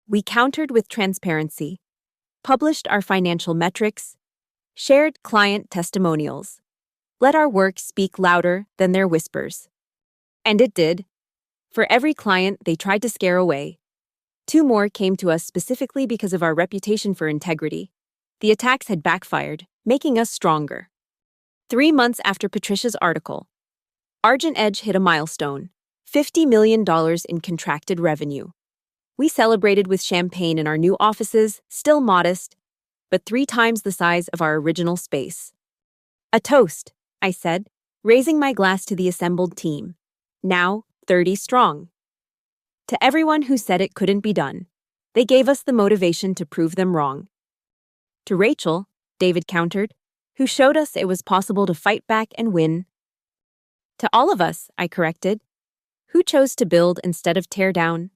We countered with transparency, published our financial metrics, shared client testimonials, let our work speak louder than their whispers. And it did. For every client they tried to scare away, 2 more came to us specifically because of our reputation for integrity. The attacks had backfired, making us stronger. 3 months after Patricia's article, Argent Edge hit a milestone, $50 million in contracted revenue. We celebrated with champagne in our new offices, still modest, but 3 times the size of our original space. A toast, I said, raising my glass to the assembled team. Now, 30 strong. To everyone who said it couldn't be done, they gave us the motivation to prove them wrong. To Rachel, David countered, who showed us it was possible to fight back and win. To all of us, I corrected, who chose to build instead of tear down,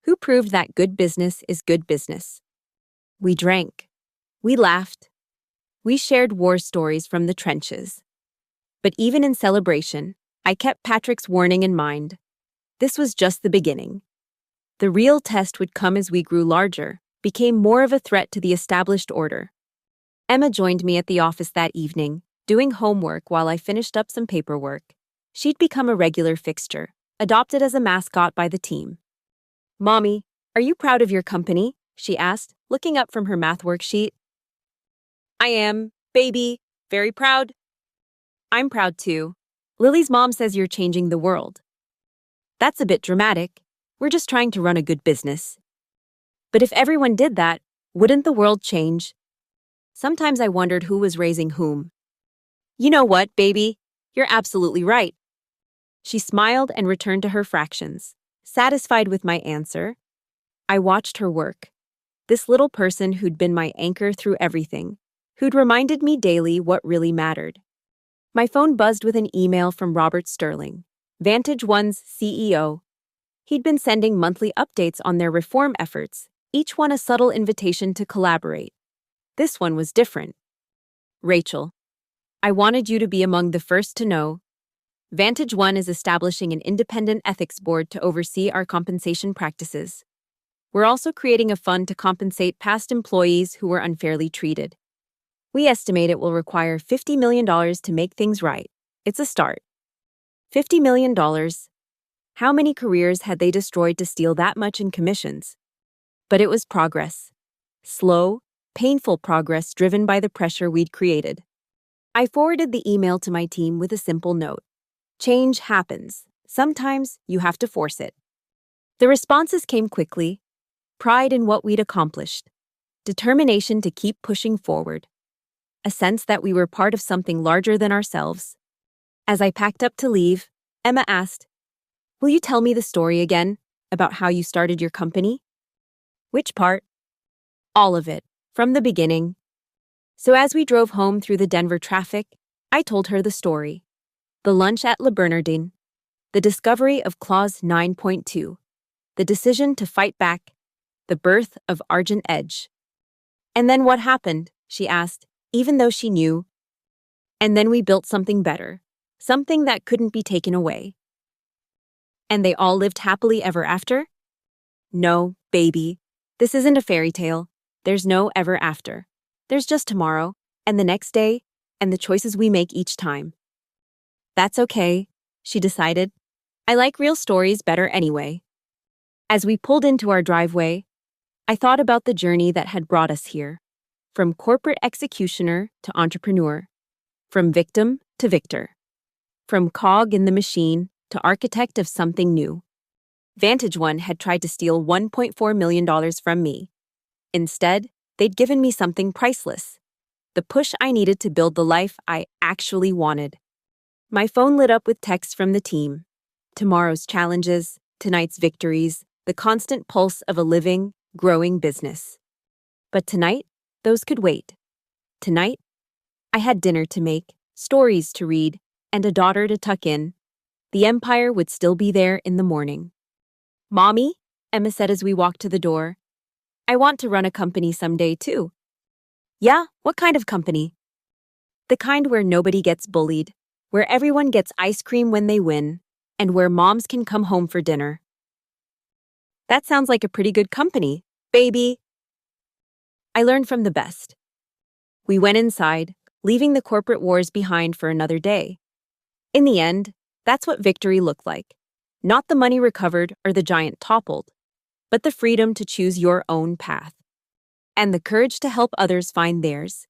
who proved that good business is good business. We drank. We laughed. We shared war stories from the trenches. But even in celebration, I kept Patrick's warning in mind. This was just the beginning. The real test would come as we grew larger, became more of a threat to the established order. Emma joined me at the office that evening, doing homework while I finished up some paperwork. She'd become a regular fixture, adopted as a mascot by the team. Mommy, are you proud of your company? She asked, looking up from her math worksheet. I am, baby, very proud. I'm proud too. Lily's mom says you're changing the world. That's a bit dramatic. We're just trying to run a good business. But if everyone did that, wouldn't the world change? Sometimes I wondered who was raising whom. You know what, baby? You're absolutely right. She smiled and returned to her fractions. Satisfied with my answer, I watched her work. This little person who'd been my anchor through everything, who'd reminded me daily what really mattered. My phone buzzed with an email from Robert Sterling, Vantage One's CEO. He'd been sending monthly updates on their reform efforts, each one a subtle invitation to collaborate. This one was different. Rachel, I wanted you to be among the first to know. Vantage One is establishing an independent ethics board to oversee our compensation practices. We're also creating a fund to compensate past employees who were unfairly treated. We estimate it will require $50 million to make things right. It's a start. $50 million. How many careers had they destroyed to steal that much in commissions? But it was progress. Slow, painful progress driven by the pressure we'd created. I forwarded the email to my team with a simple note. Change happens. Sometimes you have to force it. The responses came quickly: pride in what we'd accomplished, determination to keep pushing forward, a sense that we were part of something larger than ourselves. As I packed up to leave, Emma asked, "Will you tell me the story again about how you started your company?" "Which part?" "All of it, from the beginning." So as we drove home through the Denver traffic, I told her the story. The lunch at Le Bernardin, the discovery of Clause 9.2, the decision to fight back, the birth of Argent Edge. "And then what happened?" she asked, even though she knew. "And then we built something better, something that couldn't be taken away." "And they all lived happily ever after?" "No, baby. This isn't a fairy tale. There's no ever after. There's just tomorrow, and the next day, and the choices we make each time." "That's okay," she decided. "I like real stories better anyway." As we pulled into our driveway, I thought about the journey that had brought us here, from corporate executioner to entrepreneur, from victim to victor, from cog in the machine to architect of something new. Vantage One had tried to steal $1.4 million from me. Instead, they'd given me something priceless, the push I needed to build the life I actually wanted. My phone lit up with texts from the team. Tomorrow's challenges, tonight's victories, the constant pulse of a living, growing business. But tonight, those could wait. Tonight, I had dinner to make, stories to read, and a daughter to tuck in. The empire would still be there in the morning. "Mommy," Emma said as we walked to the door, "I want to run a company someday too." "Yeah, what kind of company?" "The kind where nobody gets bullied, where everyone gets ice cream when they win, and where moms can come home for dinner." "That sounds like a pretty good company, baby." I learned from the best. We went inside, leaving the corporate wars behind for another day. In the end, that's what victory looked like. Not the money recovered or the giant toppled, but the freedom to choose your own path. And the courage to help others find theirs,